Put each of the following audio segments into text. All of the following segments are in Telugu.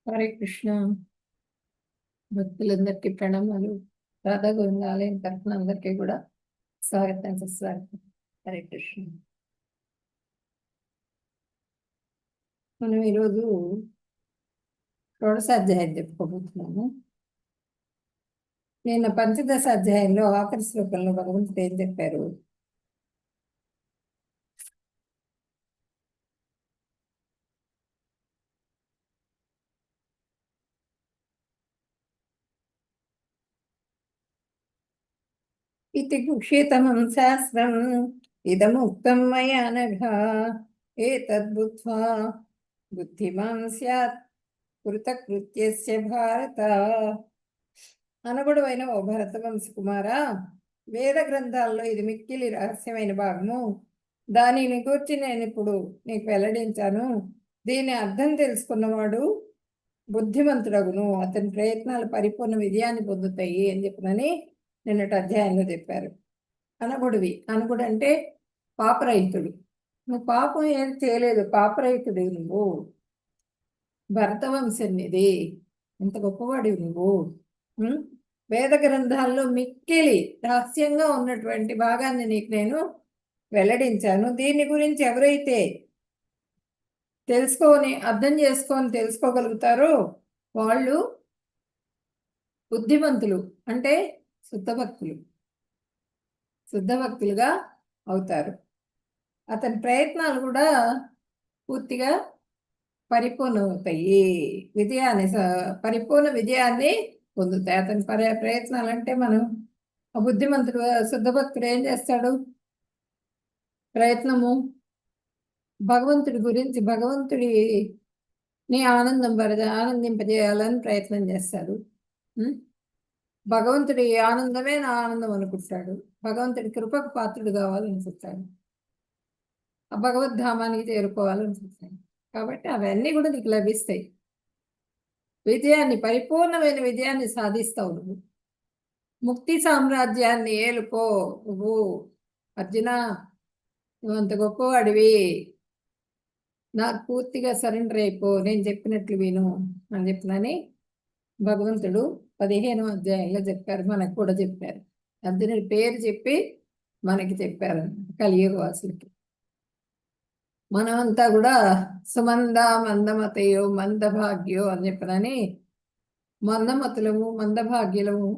హరే కృష్ణ. భక్తులందరికీ ప్రణామాలు. రాధా గోవింద ఆలయం తరఫున అందరికీ కూడా స్వాగతం, సుస్వాగతం. హరే కృష్ణ. మనం ఈరోజు షోడశ అధ్యాయం చెప్పుకోబోతున్నాము. నిన్న పంచదశ అధ్యాయంలో ఆఖరి శ్లోకంలో భగవంతుడు ఏం చెప్పారు? ఇది కుక్షితమం శాస్త్రం ఇదముక్తం మయా నఘా ఏతద్బుద్ధ్వా బుద్ధిమాన్ స్యాత్ కృతకృత్యస్య భారత. అనగుడవైన ఓ భరతవంశ కుమారా, వేద గ్రంథాల్లో ఇది మిక్కిలి రహస్యమైన భాగము. దానిని గురించి నేను ఇప్పుడు నీకు వెల్లడించాను. దీని అర్థం తెలుసుకున్నవాడు బుద్ధిమంతుడగును, అతని ప్రయత్నాలు పరిపూర్ణ విజయాన్ని పొందుతాయి అని చెప్పినని నిన్నటి అధ్యాయంలో చెప్పారు. అనగుడు అంటే పాపరహితుడు. నువ్వు పాపం ఏం చేయలేదు, పాపరహితుడు నువ్వు. భరతవంశం ఇది, ఇంత గొప్పవాడివి నువ్వు. వేద గ్రంథాల్లో మిక్కిలి రహస్యంగా ఉన్నటువంటి భాగాన్ని నీకు నేను వెల్లడించాను. దీని గురించి ఎవరైతే అర్థం చేసుకొని తెలుసుకోగలుగుతారో వాళ్ళు బుద్ధిమంతులు, అంటే శుద్ధభక్తులుగా అవుతారు. అతని ప్రయత్నాలు కూడా పూర్తిగా పరిపూర్ణమవుతాయి, పరిపూర్ణ విజయాన్ని పొందుతాయి. అతని ప్రయత్నాలు అంటే మనం బుద్ధిమంతుడు శుద్ధభక్తుడు ఏం చేస్తాడు? ప్రయత్నము భగవంతుడిని ఆనందింపజేయాలని ప్రయత్నం చేస్తాడు. భగవంతుడి ఆనందమే నా ఆనందం అనుకుంటాడు. భగవంతుడి కృపకు పాత్రుడు కావాలనుకుంటాడు. ఆ భగవద్ధామానికి చేరుకోవాలనుకుంటాడు. కాబట్టి అవన్నీ కూడా నీకు లభిస్తాయి. పరిపూర్ణమైన విజయాన్ని సాధిస్తావు నువ్వు. ముక్తి సామ్రాజ్యాన్ని ఏలుకో నువ్వు. అర్జున, నువ్వు అంత గొప్పవాడివి, నాకు పూర్తిగా సరెండర్ అయిపో, నేను చెప్పినట్లు విను అని చెప్పినని భగవంతుడు 15వ అధ్యాయంలో చెప్పారు. మనకు కూడా చెప్పారు. అర్జునుడి పేరు చెప్పి మనకి చెప్పారు, కలియుగ వాసులకి. మనమంతా కూడా మందమతయో మందభాగ్యో అని చెప్పనని మందమతులము, మందభాగ్యులము.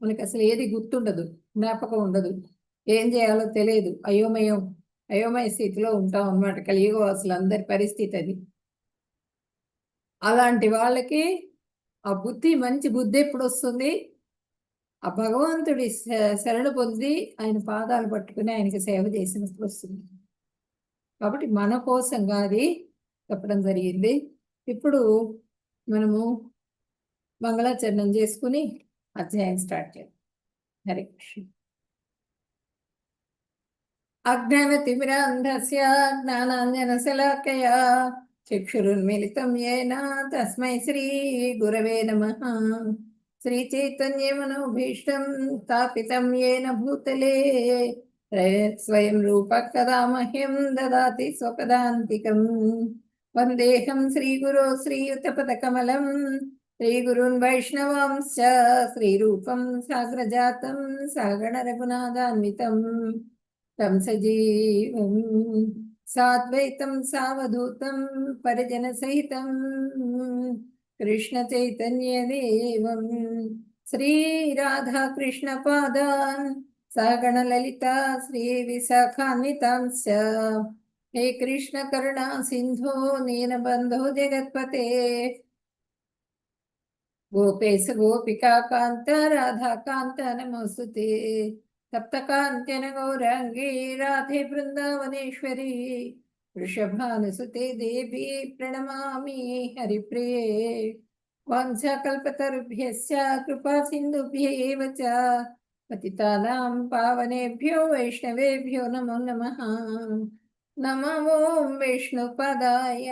మనకి అసలు ఏది గుర్తుండదు, జ్ఞాపకం ఉండదు, ఏం చేయాలో తెలియదు, అయోమయ స్థితిలో ఉంటాం అన్నమాట. కలియుగ వాసులందరి పరిస్థితి అది. అలాంటి వాళ్ళకి ఆ మంచి బుద్ధి ఎప్పుడు వస్తుంది? ఆ భగవంతుడి శరణు పొంది ఆయన పాదాలు పట్టుకుని ఆయనకి సేవ చేసినప్పుడు వస్తుంది. కాబట్టి మన కోసంగా అది చెప్పడం జరిగింది. ఇప్పుడు మనము మంగళాచరణం చేసుకుని అధ్యాయం స్టార్ట్ చేద్దాం. హరే కృష్ణ. అజ్ఞానతిమిరాంధస్య జ్ఞానాంజనశలాకయా చక్షురున్మిళితం యేన తస్మై శ్రీ గురవే నమః. శ్రీచైతన్యమనోభీష్టం స్థాపితం యేన భూతలే స్వయం రూప కదా మహ్యం దదాతి స్వపదాంతికం. వందేహం శ్రీగురో శ్రీయుతపదకమలం శ్రీగురున్ వైష్ణవాంశ్చ శ్రీరూపం సాగ్రజాతం సగణ రఘునాథాన్వితం తం సజీవం సాద్వైతం సావధూతం పరిజన సహితం కృష్ణ చైతన్యదేవం శ్రీ రాధా కృష్ణ పాదాన్ సగణ లలిత శ్రీ విశాఖాన్వితాంశ్చ. హే కృష్ణ కరుణా సింధో దీనబంధో జగత్పతే గోపేశ గోపికా కాంత రాధాకాంత నమోస్తుతే. సప్తకాంత్యన గౌరాంగీ రాధే బృందావనేశ్వరి వృషభానుసుతే దేవి ప్రణమామి హరిప్రియే. వాంఛాకల్పతరుభ్యశ్చ కృపా సింధుభ్యేవ చ పతితానాం పావనేభ్యో వైష్ణవేభ్యో నమో నమః. నమో విష్ణుపదాయ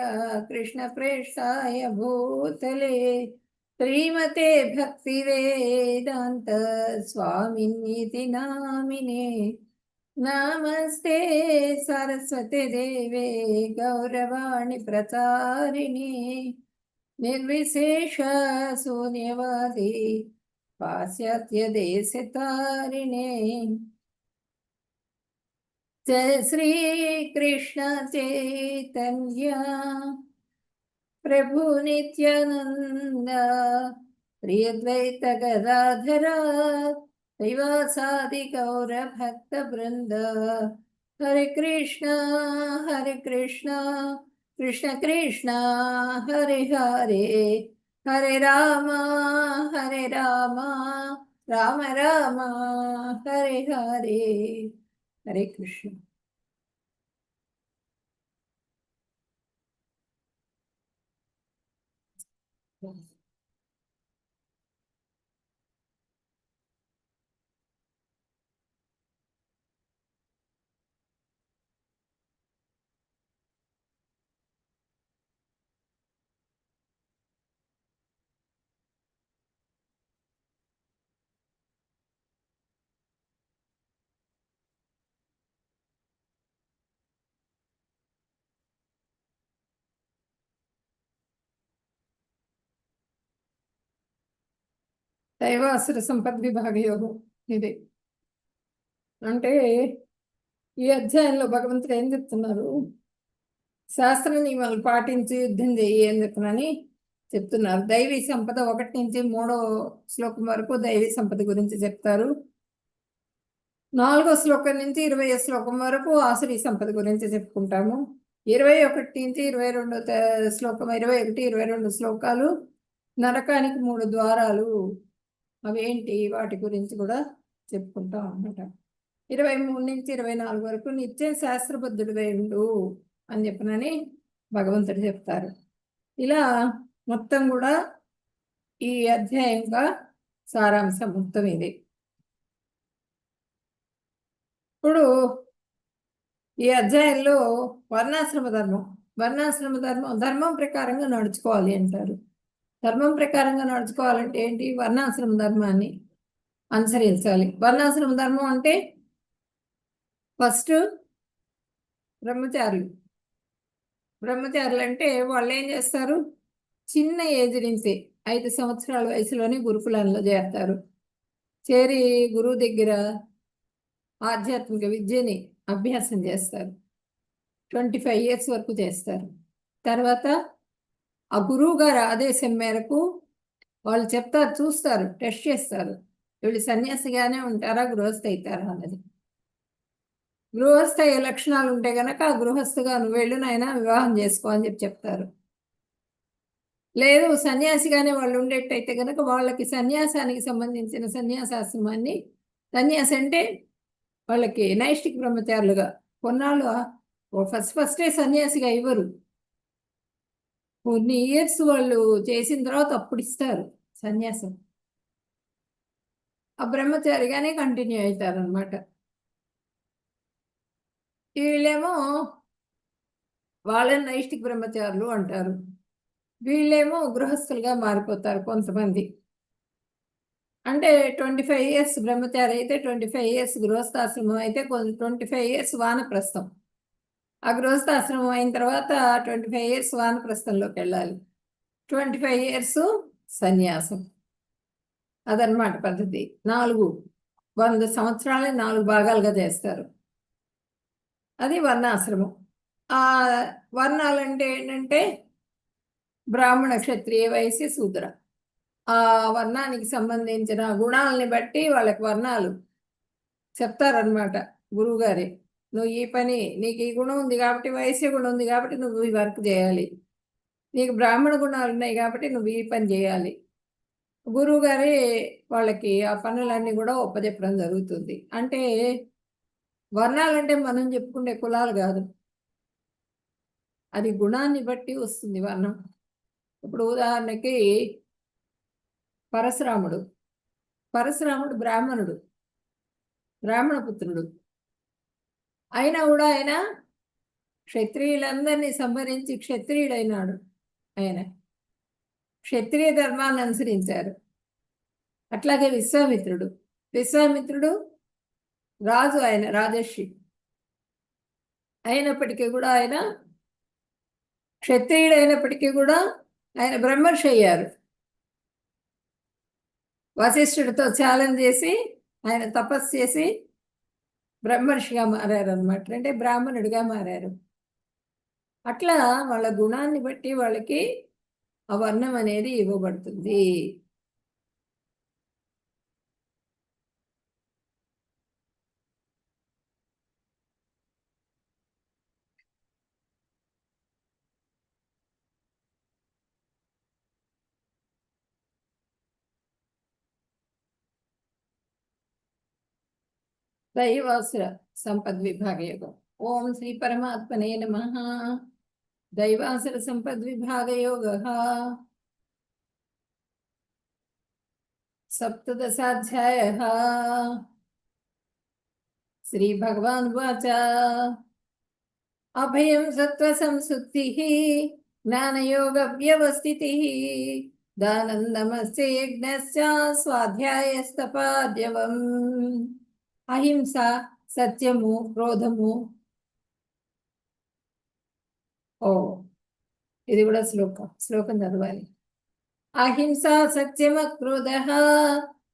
కృష్ణప్రేష్టాయ భూతలే శ్రీమతే భక్తి వేదాంత స్వామినితి నామినే. నమస్తే సరస్వతి దేవే గౌరవాణి ప్రచారిణి నిర్విశేష శూన్యవాది పాశ్చాత్య దేశతారిణి జయ శ్రీకృష్ణ చైతన్య ప్రభు నిత్యానంద ప్రియద్వైత గదాధర శ్రీవాసాది గౌర భక్త బృంద హరే కృష్ణ కృష్ణ కృష్ణ హరే హరే హరే రామ రామ రామ హరే హరే హరే కృష్ణ. దైవాసుర సంపద్విభాగయోగం ఇది. అంటే ఈ అధ్యాయంలో భగవంతుడు ఏం చెప్తున్నారు? శాస్త్ర నియమాలు పాటించి యుద్ధం చెయ్యి అని చెప్తున్నాని చెప్తున్నారు. దైవీ సంపద 1 నుంచి 3వ శ్లోకం వరకు దైవీ సంపద గురించి చెప్తారు. 4వ శ్లోకం నుంచి 20వ శ్లోకం వరకు ఆసురీ సంపద గురించి చెప్పుకుంటాము. 21 నుంచి 22 శ్లోకం 21, 22 శ్లోకాలు నరకానికి 3 ద్వారాలు అవేంటి వాటి గురించి కూడా చెప్పుకుంటాం అన్నమాట. 23 నుంచి 24 వరకు నిత్యం శాస్త్రబద్ధుడివై ఉండు అని చెప్పనని భగవంతుడు చెప్తారు. ఇలా మొత్తం కూడా ఈ అధ్యాయంగా సారాంశం మొత్తం ఇది. ఇప్పుడు ఈ అధ్యాయంలో వర్ణాశ్రమ ధర్మం ప్రకారంగా నడుచుకోవాలి అంటారు. ధర్మం ప్రకారంగా నడుచుకోవాలంటే ఏంటి? వర్ణాశ్రమ ధర్మాన్ని అనుసరించాలి. వర్ణాశ్రమ ధర్మం అంటే ఫస్ట్ బ్రహ్మచారులు అంటే వాళ్ళు ఏం చేస్తారు? చిన్న ఏజ్ నుంచి 5 సంవత్సరాల వయసులోనే గురుకులంలో చేరతారు. చేరి గురువు దగ్గర ఆధ్యాత్మిక విద్యని అభ్యాసం చేస్తారు. 25 years వరకు చేస్తారు. తర్వాత ఆ గురువు గారు ఆదేశం మేరకు వాళ్ళు చెప్తారు, చూస్తారు, టెస్ట్ చేస్తారు, వీళ్ళు సన్యాసిగానే ఉంటారా గృహస్థ అవుతారా అన్నది. గృహస్థ ఏ లక్షణాలు ఉంటే గనక ఆ గృహస్థగా నువ్వు వెళ్ళు నాయనా వివాహం చేసుకో అని చెప్తారు. లేదు సన్యాసిగానే వాళ్ళు ఉండేట్టయితే గనక వాళ్ళకి సన్యాసానికి సంబంధించిన సన్యాసాశ్రమాన్ని, సన్యాసి అంటే వాళ్ళకి నైష్టిక బ్రహ్మచారులుగా కొన్నాళ్ళు ఫస్టే సన్యాసిగా ఇవ్వరు. కొన్ని ఇయర్స్ వాళ్ళు చేసిన తర్వాత అప్పుడు ఇస్తారు సన్యాసం. ఆ బ్రహ్మచారిగానే కంటిన్యూ అవుతారు అనమాట. వీళ్ళేమో వాళ్ళని నైష్టిక బ్రహ్మచారులు అంటారు. వీళ్ళేమో గృహస్థులుగా మారిపోతారు కొంతమంది. అంటే 25 years బ్రహ్మచారి అయితే, 25 years గృహస్థాశ్రమం అయితే, 25 years వానప్రస్థం. ఆ గృహస్థాశ్రమం అయిన తర్వాత 25 years వానప్రస్థంలోకి వెళ్ళాలి. 25 years సన్యాసం. అదనమాట పద్ధతి. 100 సంవత్సరాలని 4 భాగాలుగా చేస్తారు. అది వర్ణాశ్రమం. ఆ వర్ణాలంటే ఏంటంటే బ్రాహ్మణ, క్షత్రియ, వైశ్య, శూద్ర. ఆ వర్ణానికి సంబంధించిన గుణాలని బట్టి వాళ్ళకి వర్ణాలు చెప్తారనమాట గురువుగారే. నువ్వు ఈ పని, నీకు ఈ గుణం ఉంది కాబట్టి, వైశ్య గుణం ఉంది కాబట్టి నువ్వు ఈ వర్క్ చేయాలి, నీకు బ్రాహ్మణ గుణాలు ఉన్నాయి కాబట్టి నువ్వు ఈ పని చేయాలి. గురువుగారే వాళ్ళకి ఆ పనులన్నీ కూడా ఒప్పజెప్పడం జరుగుతుంది. అంటే వర్ణాలంటే మనం చెప్పుకునే కులాలు కాదు, అది గుణాన్ని బట్టి వస్తుంది వర్ణం. ఇప్పుడు ఉదాహరణకి పరశురాముడు బ్రాహ్మణపుత్రుడు అయినా కూడా ఆయన క్షత్రియులందరినీ సంహరించి క్షత్రియుడైనాడు. ఆయన క్షత్రియ ధర్మాన్ని అనుసరించారు. అట్లాగే విశ్వామిత్రుడు రాజు, ఆయన రాజర్షి అయినప్పటికీ కూడా, ఆయన క్షత్రియుడు అయినప్పటికీ కూడా ఆయన బ్రహ్మర్షి అయ్యారు. వశిష్ఠుడితో ఛాలెంజ్ చేసి ఆయన తపస్సు చేసి బ్రహ్మర్షిగా మారారు అనమాట, అంటే బ్రాహ్మణుడిగా మారారు. అట్లా వాళ్ళ గుణాన్ని బట్టి వాళ్ళకి ఆ వర్ణం అనేది ఇవ్వబడుతుంది. దైవాసుర సంపద్విభాగ యోగం. ఓం శ్రీ పరమాత్మనే నమః. దైవాసుర సంపద్విభాగ యోగః. సప్తదశాధ్యాయః. శ్రీభగవానువాచ అభయం సత్వసంశుద్ధిః జ్ఞానయోగవ్యవస్థితిః దానందమస్య యజ్ఞస్య స్వాధ్యాయస్తపాద్యవం. అహింస, సత్యము, క్రోధము. ఓ, ఇది కూడా శ్లోకం చదవాలి. అహింస, సత్యమ, క్రోధ,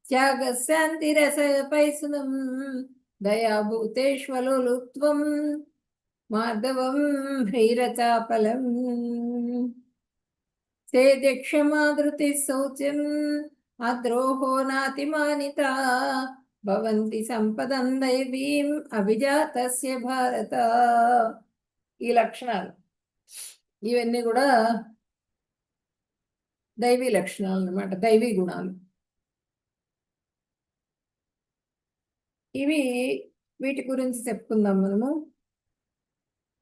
త్యాగ, శాంతిరసపైసునం, దయాభూతేష్వలోలుత్వం, మాధవం హ్రీరచాపలం. తేజక్షమాధృతి శౌచ్యం అద్రోహో నాతిమానిత భవంతి సంపదం దైవీం అభిజాతస్య భారత. ఈ లక్షణాలు ఇవన్నీ కూడా దైవీ లక్షణాలు అన్నమాట, దైవీ గుణాలు. వీటి గురించి చెప్పుకుందాం మనము.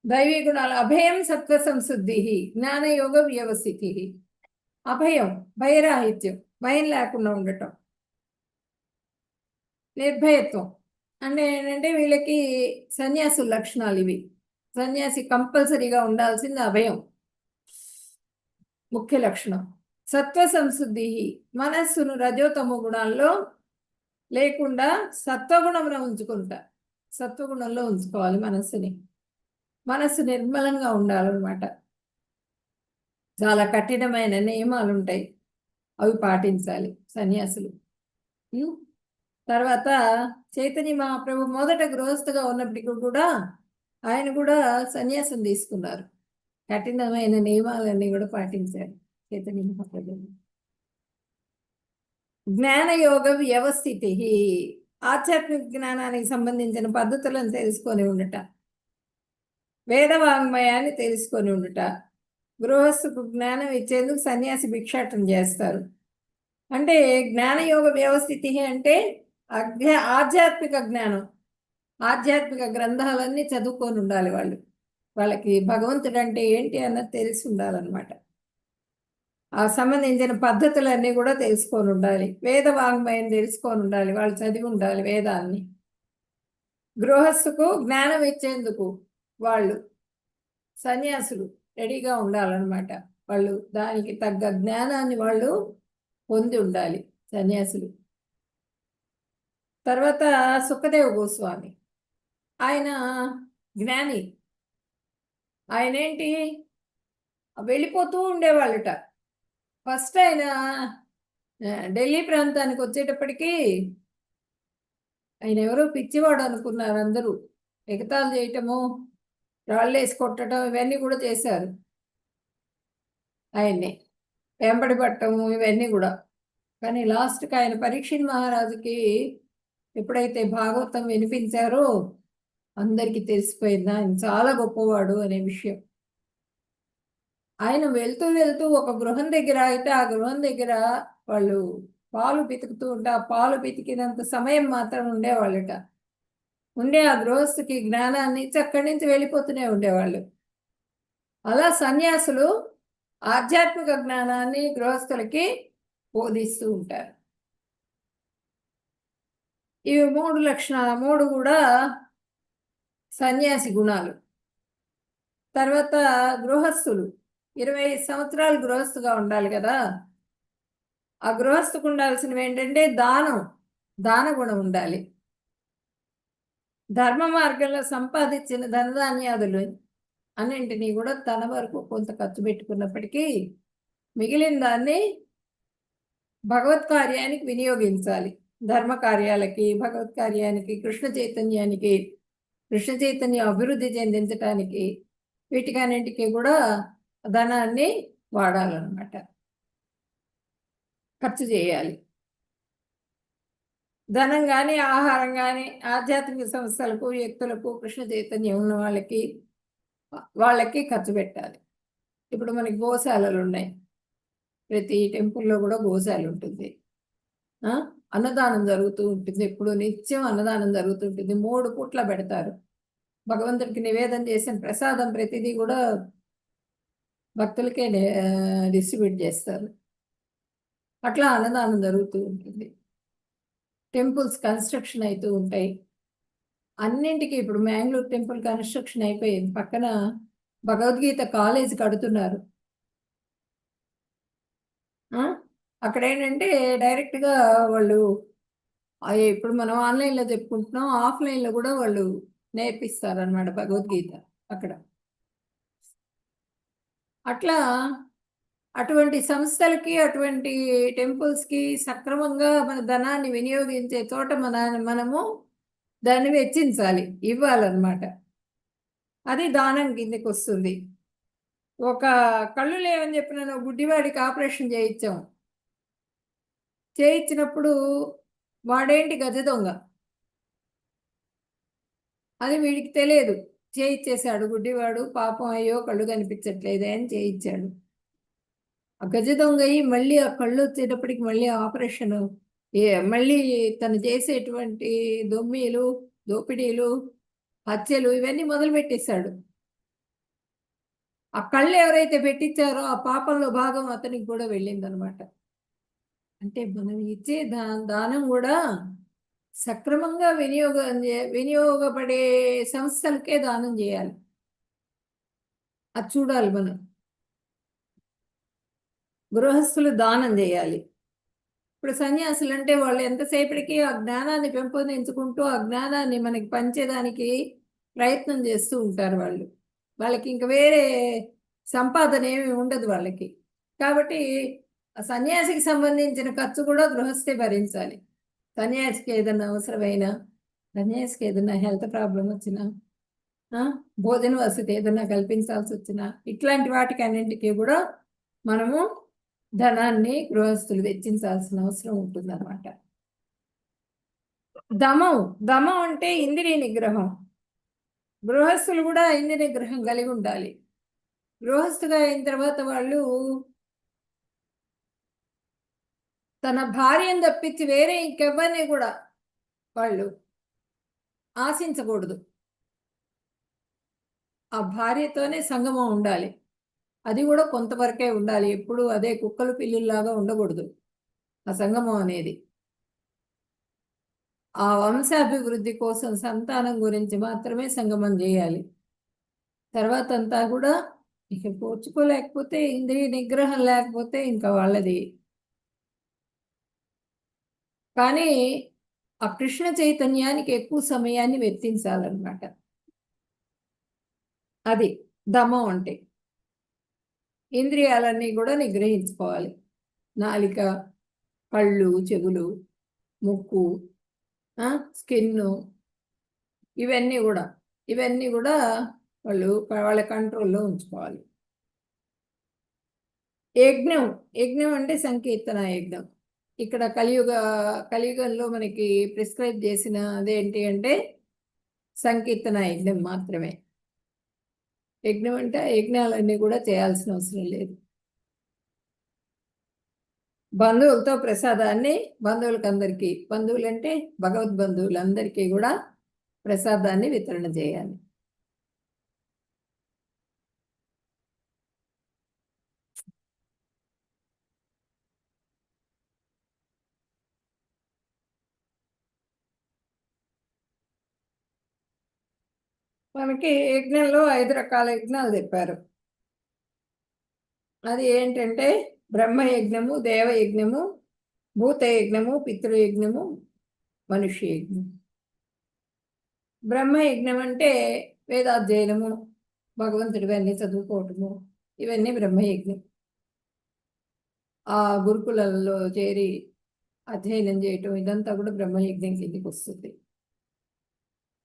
దైవీ గుణాలు. అభయం సత్వ సంశుద్ధి, జ్ఞానయోగ వ్యవస్థితి. అభయం, భయరాహిత్యం, భయం లేకుండా ఉండటం. నిర్భయత్వం అంటే ఏంటంటే వీళ్ళకి సన్యాసుల లక్షణాలు ఇవి. సన్యాసి కంపల్సరీగా ఉండాల్సింది అభయం, ముఖ్య లక్షణం. సత్వ సంశుద్ధి, మనస్సును రజోతమ గుణాల్లో లేకుండా సత్వగుణంలో ఉంచుకుంటా. సత్వగుణంలో ఉంచుకోవాలి మనస్సుని. మనస్సు నిర్మలంగా ఉండాలన్నమాట. చాలా కఠినమైన నియమాలు ఉంటాయి, అవి పాటించాలి సన్యాసులు. తర్వాత చైతన్య మహాప్రభు మొదట గృహస్థుగా ఉన్నప్పటికీ కూడా ఆయన కూడా సన్యాసం తీసుకున్నారు. కఠినమైన నియమాలన్నీ కూడా పాటించారు చైతన్య మహాప్రభు. జ్ఞానయోగ వ్యవస్థితి, ఆధ్యాత్మిక జ్ఞానానికి సంబంధించిన పద్ధతులను తెలుసుకొని ఉండట. వేదవాంగ్మయాన్ని తెలుసుకొని ఉండుట. గృహస్థుకు జ్ఞానం ఇచ్చేందుకు సన్యాసి భిక్షాటన చేస్తారు. అంటే జ్ఞానయోగ వ్యవస్థితి అంటే ఆధ్యాత్మిక జ్ఞానం. ఆధ్యాత్మిక గ్రంథాలన్నీ చదువుకొని ఉండాలి వాళ్ళు. వాళ్ళకి భగవంతుడు అంటే ఏంటి అన్నది తెలిసి ఉండాలన్నమాట. ఆ సంబంధించిన పద్ధతులన్నీ కూడా తెలుసుకొని ఉండాలి. వేదవాంగ్మయం తెలుసుకొని ఉండాలి, వాళ్ళు చదివి ఉండాలి వేదాన్ని. గృహస్థుకు జ్ఞానం ఇచ్చేందుకు వాళ్ళు సన్యాసులు రెడీగా ఉండాలన్నమాట. వాళ్ళు దానికి తగ్గ జ్ఞానాన్ని వాళ్ళు పొంది ఉండాలి సన్యాసులు. తర్వాత సుఖదేవ గోస్వామి, ఆయన జ్ఞాని. ఆయన ఏంటి, వెళ్ళిపోతూ ఉండేవాళ్ళట. ఫస్ట్ ఆయన ఢిల్లీ ప్రాంతానికి వచ్చేటప్పటికి ఆయన ఎవరో పిచ్చివాడు అనుకున్నారు అందరూ. ఎగతాళి చేయటము, రాళ్ళేసి కొట్టడం ఇవన్నీ కూడా చేశారు. ఆయన్ని వెంబడి పట్టము ఇవన్నీ కూడా. కానీ లాస్ట్కి ఆయన పరీక్షిత్ మహారాజుకి ఎప్పుడైతే భాగవతం వినిపించారో అందరికీ తెలిసిపోయింది ఆయన చాలా గొప్పవాడు అనే విషయం. ఆయన వెళ్తూ వెళ్తూ ఒక గృహం దగ్గర అయితే ఆ గృహం దగ్గర వాళ్ళు పాలు పితుకుతూ ఉంటే ఆ పాలు పితికినంత సమయం మాత్రం ఉండేవాళ్ళట. ఉండే ఆ గృహస్థుకి జ్ఞానాన్ని ఇచ్చి అక్కడి నుంచి వెళ్ళిపోతూనే ఉండేవాళ్ళు. అలా సన్యాసులు ఆధ్యాత్మిక జ్ఞానాన్ని గృహస్థులకి బోధిస్తూ ఉంటారు. ఇవి 3 లక్షణాలు, 3 కూడా సన్యాసి గుణాలు. తర్వాత గృహస్థులు 25 సంవత్సరాలు గృహస్థుగా ఉండాలి కదా. ఆ గృహస్థుకు ఉండాల్సినవి ఏంటంటే దాన గుణం ఉండాలి. ధర్మ మార్గంలో సంపాదించిన ధనధాన్యాదులు అన్నింటినీ కూడా తన వరకు కొంత ఖర్చు పెట్టుకున్నప్పటికీ మిగిలిన దాన్ని భగవత్ కార్యానికి వినియోగించాలి. ధర్మ కార్యాలకి, భగవత్ కార్యానికి, కృష్ణ చైతన్యానికి, కృష్ణ చైతన్యం అభివృద్ధి చెందించటానికి, వీటికన్నింటికి కూడా ధనాన్ని వాడాలన్నమాట, ఖర్చు చేయాలి. ధనం కానీ, ఆహారం కానీ ఆధ్యాత్మిక సంస్థలకు, వ్యక్తులకు, కృష్ణ చైతన్యం ఉన్న వాళ్ళకి ఖర్చు పెట్టాలి. ఇప్పుడు మనకి గోశాలలు ఉన్నాయి, ప్రతి టెంపుల్లో కూడా గోశాల ఉంటుంది. అన్నదానం జరుగుతూ ఉంటుంది, ఎప్పుడు నిత్యం అన్నదానం జరుగుతుంటుంది. 3 పూట్ల పెడతారు. భగవంతుడికి నివేదన చేసిన ప్రసాదం ప్రతిదీ కూడా భక్తులకే డిస్ట్రిబ్యూట్ చేస్తారు. అట్లా అన్నదానం జరుగుతూ ఉంటుంది. టెంపుల్స్ కన్స్ట్రక్షన్ అవుతూ ఉంటాయి. అన్నింటికి ఇప్పుడు మ్యాంగ్లూర్ టెంపుల్ కన్స్ట్రక్షన్ అయిపోయింది, పక్కన భగవద్గీత కాలేజ్ కడుతున్నారు. అక్కడ ఏంటంటే డైరెక్ట్గా వాళ్ళు ఇప్పుడు మనం ఆన్లైన్లో చెప్పుకుంటున్నాం, ఆఫ్లైన్లో కూడా వాళ్ళు నేర్పిస్తారు అన్నమాట భగవద్గీత అక్కడ. అట్లా అటువంటి సంస్థలకి, అటువంటి టెంపుల్స్కి సక్రమంగా మన ధనాన్ని వినియోగించే చోట మనము దాన్ని వెచ్చించాలి, ఇవ్వాలన్నమాట. అది దానం కిందకి వస్తుంది. ఒక కళ్ళు లేవని చెప్పిన గుడ్డివాడికి ఆపరేషన్ చేయించినప్పుడు వాడేంటి గజ దొంగ, అది వీడికి తెలియదు. చేయించేశాడు గుడ్డివాడు, పాపం అయ్యో కళ్ళు కనిపించట్లేదే అని చేయించాడు. ఆ గజ దొంగ మళ్ళీ ఆ కళ్ళు వచ్చేటప్పటికి మళ్ళీ ఆపరేషన్, మళ్ళీ తను చేసేటువంటి దొమ్మీలు, దోపిడీలు, హత్యలు ఇవన్నీ మొదలుపెట్టేశాడు. ఆ కళ్ళు ఎవరైతే పెట్టించారో ఆ పాపంలో భాగం అతనికి కూడా వెళ్ళిందనమాట. అంటే మనం ఇచ్చే దానం కూడా సక్రమంగా వినియోగపడే సంస్థలకే దానం చేయాలి. అది చూడాలి మనం. గృహస్థులు దానం చేయాలి. ఇప్పుడు సన్యాసులు అంటే వాళ్ళు ఎంతసేపటికి ఆ జ్ఞానాన్ని పెంపొందించుకుంటూ ఆ జ్ఞానాన్ని మనకి పంచేదానికి ప్రయత్నం చేస్తూ ఉంటారు. వాళ్ళకి ఇంక వేరే సంపాదన ఏమి ఉండదు వాళ్ళకి. కాబట్టి సన్యాసికి సంబంధించిన ఖర్చు కూడా గృహస్థే భరించాలి. సన్యాసికి ఏదైనా అవసరమైనా, సన్యాసికి ఏదైనా హెల్త్ ప్రాబ్లం వచ్చినా, భోజన వసతి ఏదైనా కల్పించాల్సి వచ్చినా, ఇట్లాంటి వాటికి అన్నింటికీ కూడా మనము ధనాన్ని గృహస్థులు వెచ్చించాల్సిన అవసరం ఉంటుందన్నమాట. దమం అంటే ఇంద్రియ నిగ్రహం. గృహస్థులు కూడా ఇంద్రియ నిగ్రహం కలిగి ఉండాలి. గృహస్థుగా అయిన తర్వాత వాళ్ళు తన భార్యను తప్పించి వేరే ఇంకెవ్వరిని కూడా వాళ్ళు ఆశించకూడదు. ఆ భార్యతోనే సంగమం ఉండాలి. అది కూడా కొంతవరకే ఉండాలి. ఎప్పుడు అదే కుక్కలు పిల్లుల్లాగా ఉండకూడదు ఆ సంగమం అనేది. ఆ వంశాభివృద్ధి కోసం, సంతానం గురించి మాత్రమే సంగమం చేయాలి. తర్వాత అంతా కూడా ఇక పోర్చుకోలేకపోతే, ఇంద్రియ నిగ్రహం లేకపోతే ఇంకా వాళ్ళది. కానీ ఆ కృష్ణ చైతన్యానికి ఎక్కువ సమయాన్ని వెచ్చించాలన్నమాట. అది దమం అంటే. ఇంద్రియాలన్నీ కూడా నిగ్రహించుకోవాలి. నాలిక, కళ్ళు, చెవులు, ముక్కు, స్కిన్ను, ఇవన్నీ కూడా వాళ్ళ కంట్రోల్లో ఉంచుకోవాలి. యజ్ఞం అంటే సంకీర్తన యజ్ఞం. ఇక్కడ కలియుగంలో మనకి ప్రిస్క్రైబ్ చేసిన అదేంటి అంటే సంకీర్తన యజ్ఞం మాత్రమే. యజ్ఞం అంటే యజ్ఞాలన్నీ కూడా చేయాల్సిన అవసరం లేదు. బంధువులతో ప్రసాదాన్ని బంధువులకందరికీ, బంధువులంటే భగవద్బంధువులందరికీ కూడా ప్రసాదాన్ని వితరణ చేయాలి. మనకి యజ్ఞంలో 5 రకాల యజ్ఞాలు చెప్పారు. అది ఏంటంటే బ్రహ్మయజ్ఞము, దేవయజ్ఞము, భూతయజ్ఞము, పితృయజ్ఞము, మనుష్య యజ్ఞం. బ్రహ్మయజ్ఞం అంటే వేదాధ్యయనము, భగవంతుడివన్నీ చదువుకోవటము, ఇవన్నీ బ్రహ్మయజ్ఞం. ఆ గురుకులంలో చేరి అధ్యయనం చేయటం ఇదంతా కూడా బ్రహ్మయజ్ఞం కిందికి వస్తుంది.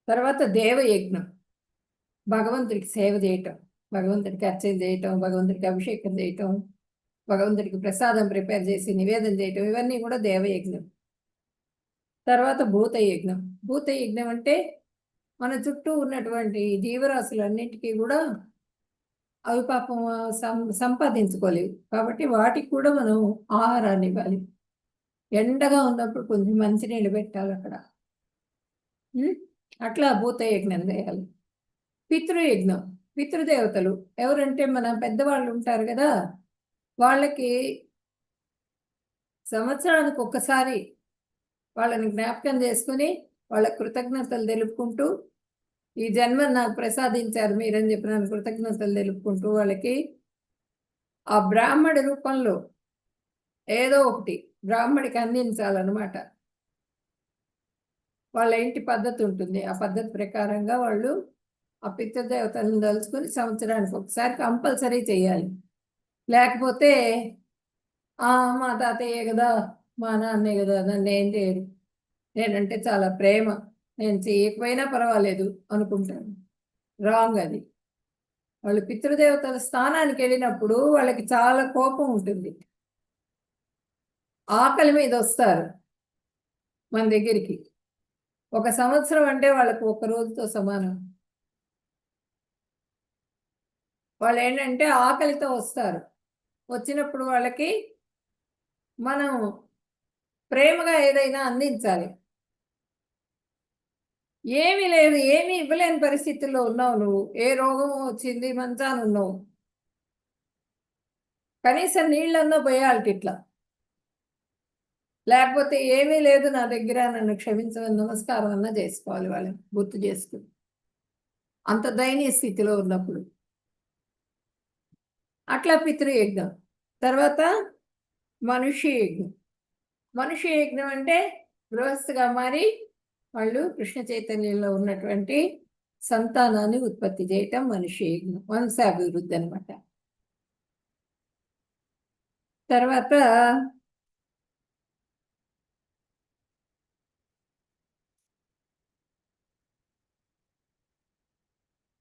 తర్వాత దేవయజ్ఞం, భగవంతుడికి సేవ చేయటం, భగవంతుడికి అర్చన చేయటం, భగవంతుడికి అభిషేకం చేయటం, భగవంతుడికి ప్రసాదం ప్రిపేర్ చేసి నివేదన చేయటం, ఇవన్నీ కూడా దేవయజ్ఞం. తర్వాత భూతయజ్ఞం. భూతయజ్ఞం అంటే మన చుట్టూ ఉన్నటువంటి జీవరాశులన్నిటికీ కూడా అవి పాపం సంపాదించుకోలేవు కాబట్టి వాటికి కూడా మనం ఆహారాన్ని ఇవ్వాలి. ఎండగా ఉన్నప్పుడు కొంచెం మంచినీళ్ళు పెట్టాలి అక్కడ. అట్లా భూతయజ్ఞం చేయాలి. పితృయజ్ఞం, పితృదేవతలు ఎవరంటే మన పెద్దవాళ్ళు ఉంటారు కదా, వాళ్ళకి సంవత్సరానికి ఒక్కసారి వాళ్ళని జ్ఞాపకం చేసుకుని వాళ్ళ కృతజ్ఞతలు తెలుపుకుంటూ, ఈ జన్మ నాకు ప్రసాదించారు మీరని చెప్పిన కృతజ్ఞతలు తెలుపుకుంటూ వాళ్ళకి ఆ బ్రాహ్మడి రూపంలో ఏదో ఒకటి బ్రాహ్మడికి అందించాలన్నమాట. వాళ్ళ ఇంటి పద్ధతి ఉంటుంది, ఆ పద్ధతి ప్రకారంగా వాళ్ళు ఆ పితృదేవతలను తలుచుకొని సంవత్సరానికి ఒకసారి కంపల్సరీ చేయాలి. లేకపోతే మా తాతయ్యే కదా, మా నాన్నే కదా, నన్ను ఏం చేయరు, నేనంటే చాలా ప్రేమ, నేను చేయకపోయినా పర్వాలేదు అనుకుంటాను. రాంగ్ అది. వాళ్ళు పితృదేవతల స్థానానికి వెళ్ళినప్పుడు వాళ్ళకి చాలా కోపం ఉంటుంది. ఆకలి మీద వస్తారు మన దగ్గరికి. ఒక సంవత్సరం అంటే వాళ్ళకు ఒక రోజుతో సమానం. వాళ్ళు ఏంటంటే ఆకలితో వస్తారు. వచ్చినప్పుడు వాళ్ళకి మనం ప్రేమగా ఏదైనా అందించాలి. ఏమీ లేదు, ఏమీ ఇవ్వలేని పరిస్థితుల్లో ఉన్నావు నువ్వు, ఏ రోగం వచ్చింది, మంచాన ఉన్నావు, కనీసం నీళ్ళన్నా పోయాలి ఇట్లా. లేకపోతే ఏమీ లేదు నా దగ్గర, నన్ను క్షమించమని నమస్కారం అన్నా చేసుకోవాలి, వాళ్ళని గుర్తు చేసుకుని, అంత దయనీయ స్థితిలో ఉన్నప్పుడు. అట్లా పితృయజ్ఞం. తర్వాత మనుష్య యజ్ఞం. మనుష్య యజ్ఞం అంటే గృహస్థుగా మారి వాళ్ళు కృష్ణ చైతన్యంలో ఉన్నటువంటి సంతానాన్ని ఉత్పత్తి చేయటం మనుష్య యజ్ఞం, వంశాభివృద్ధి అనమాట. తర్వాత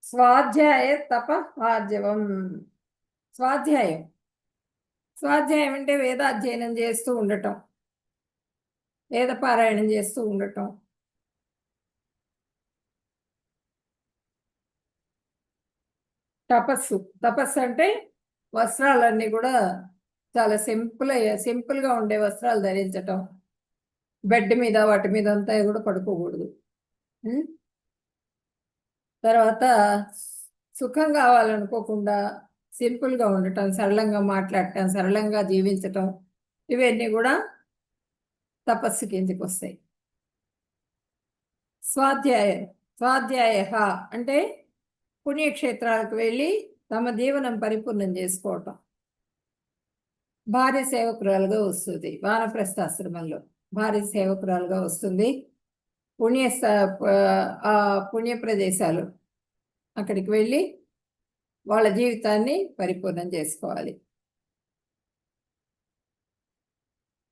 స్వాధ్యాయ తప ఆర్జవం. స్వాధ్యాయం, స్వాధ్యాయం అంటే వేదాధ్యయనం చేస్తూ ఉండటం, వేద పారాయణం చేస్తూ ఉండటం. తపస్సు, తపస్సు అంటే వస్త్రాలన్నీ కూడా చాలా సింపుల్గా ఉండే వస్త్రాలు ధరించటం, బెడ్ మీద వాటి మీద అంతా కూడా పడుకోకూడదు. తర్వాత సుఖం కావాలనుకోకుండా సింపుల్గా ఉండటం, సరళంగా మాట్లాడటం, సరళంగా జీవించటం, ఇవన్నీ కూడా తపస్సు కిందకి వస్తాయి. స్వాధ్యాయ అంటే పుణ్యక్షేత్రాలకు వెళ్ళి తమ జీవనం పరిపూర్ణం చేసుకోవటం. భార్య సేవకురాలుగా వస్తుంది, వానప్రస్థాశ్రమంలో భార్య సేవకురాలుగా వస్తుంది. ఆ పుణ్య ప్రదేశాలు అక్కడికి వెళ్ళి వాళ్ళ జీవితాన్ని పరిపూర్ణం చేసుకోవాలి.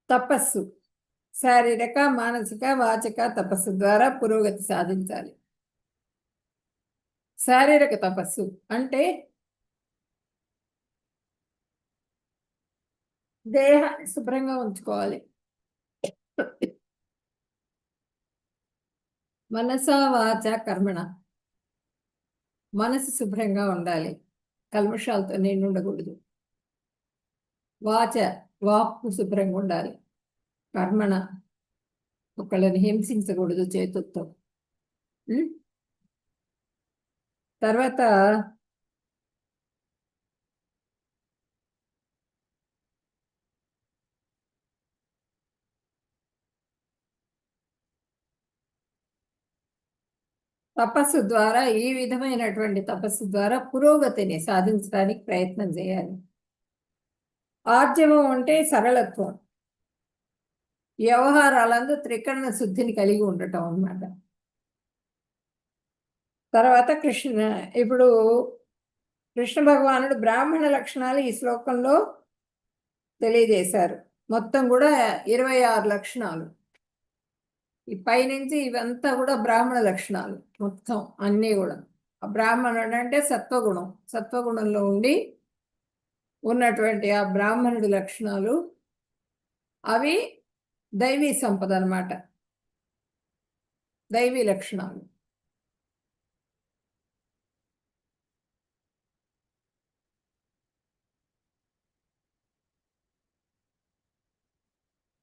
తపస్సు, శారీరక, మానసిక, వాచక తపస్సు ద్వారా పురోగతి సాధించాలి. శారీరక తపస్సు అంటే దేహాన్ని శుభ్రంగా ఉంచుకోవాలి. మనస వాచ కర్మణ, మనసు శుభ్రంగా ఉండాలి, కల్మషాలతో నిండి ఉండకూడదు. వాక్కు శుభ్రంగా ఉండాలి. కర్మణ, ఒకళ్ళని హింసించకూడదు చేతులతో. తర్వాత తపస్సు ద్వారా, ఈ విధమైనటువంటి తపస్సు ద్వారా పురోగతిని సాధించడానికి ప్రయత్నం చేయాలి. ఆర్జవం అంటే సరళత్వం, వ్యవహారాలందు త్రికరణ శుద్ధిని కలిగి ఉండటం అన్నమాట. తర్వాత ఇప్పుడు కృష్ణ భగవానుడు బ్రాహ్మణ లక్షణాలు ఈ శ్లోకంలో తెలియజేశారు. మొత్తం కూడా 26 లక్షణాలు. ఈ పైనుంచి ఇవంతా కూడా బ్రాహ్మణ లక్షణాలు మొత్తం అన్నీ కూడా. బ్రాహ్మణుడు అంటే సత్వగుణం, సత్వగుణంలో ఉండి ఉన్నటువంటి ఆ బ్రాహ్మణుడి లక్షణాలు అవి దైవీ సంపద అన్నమాట, దైవీ లక్షణాలు.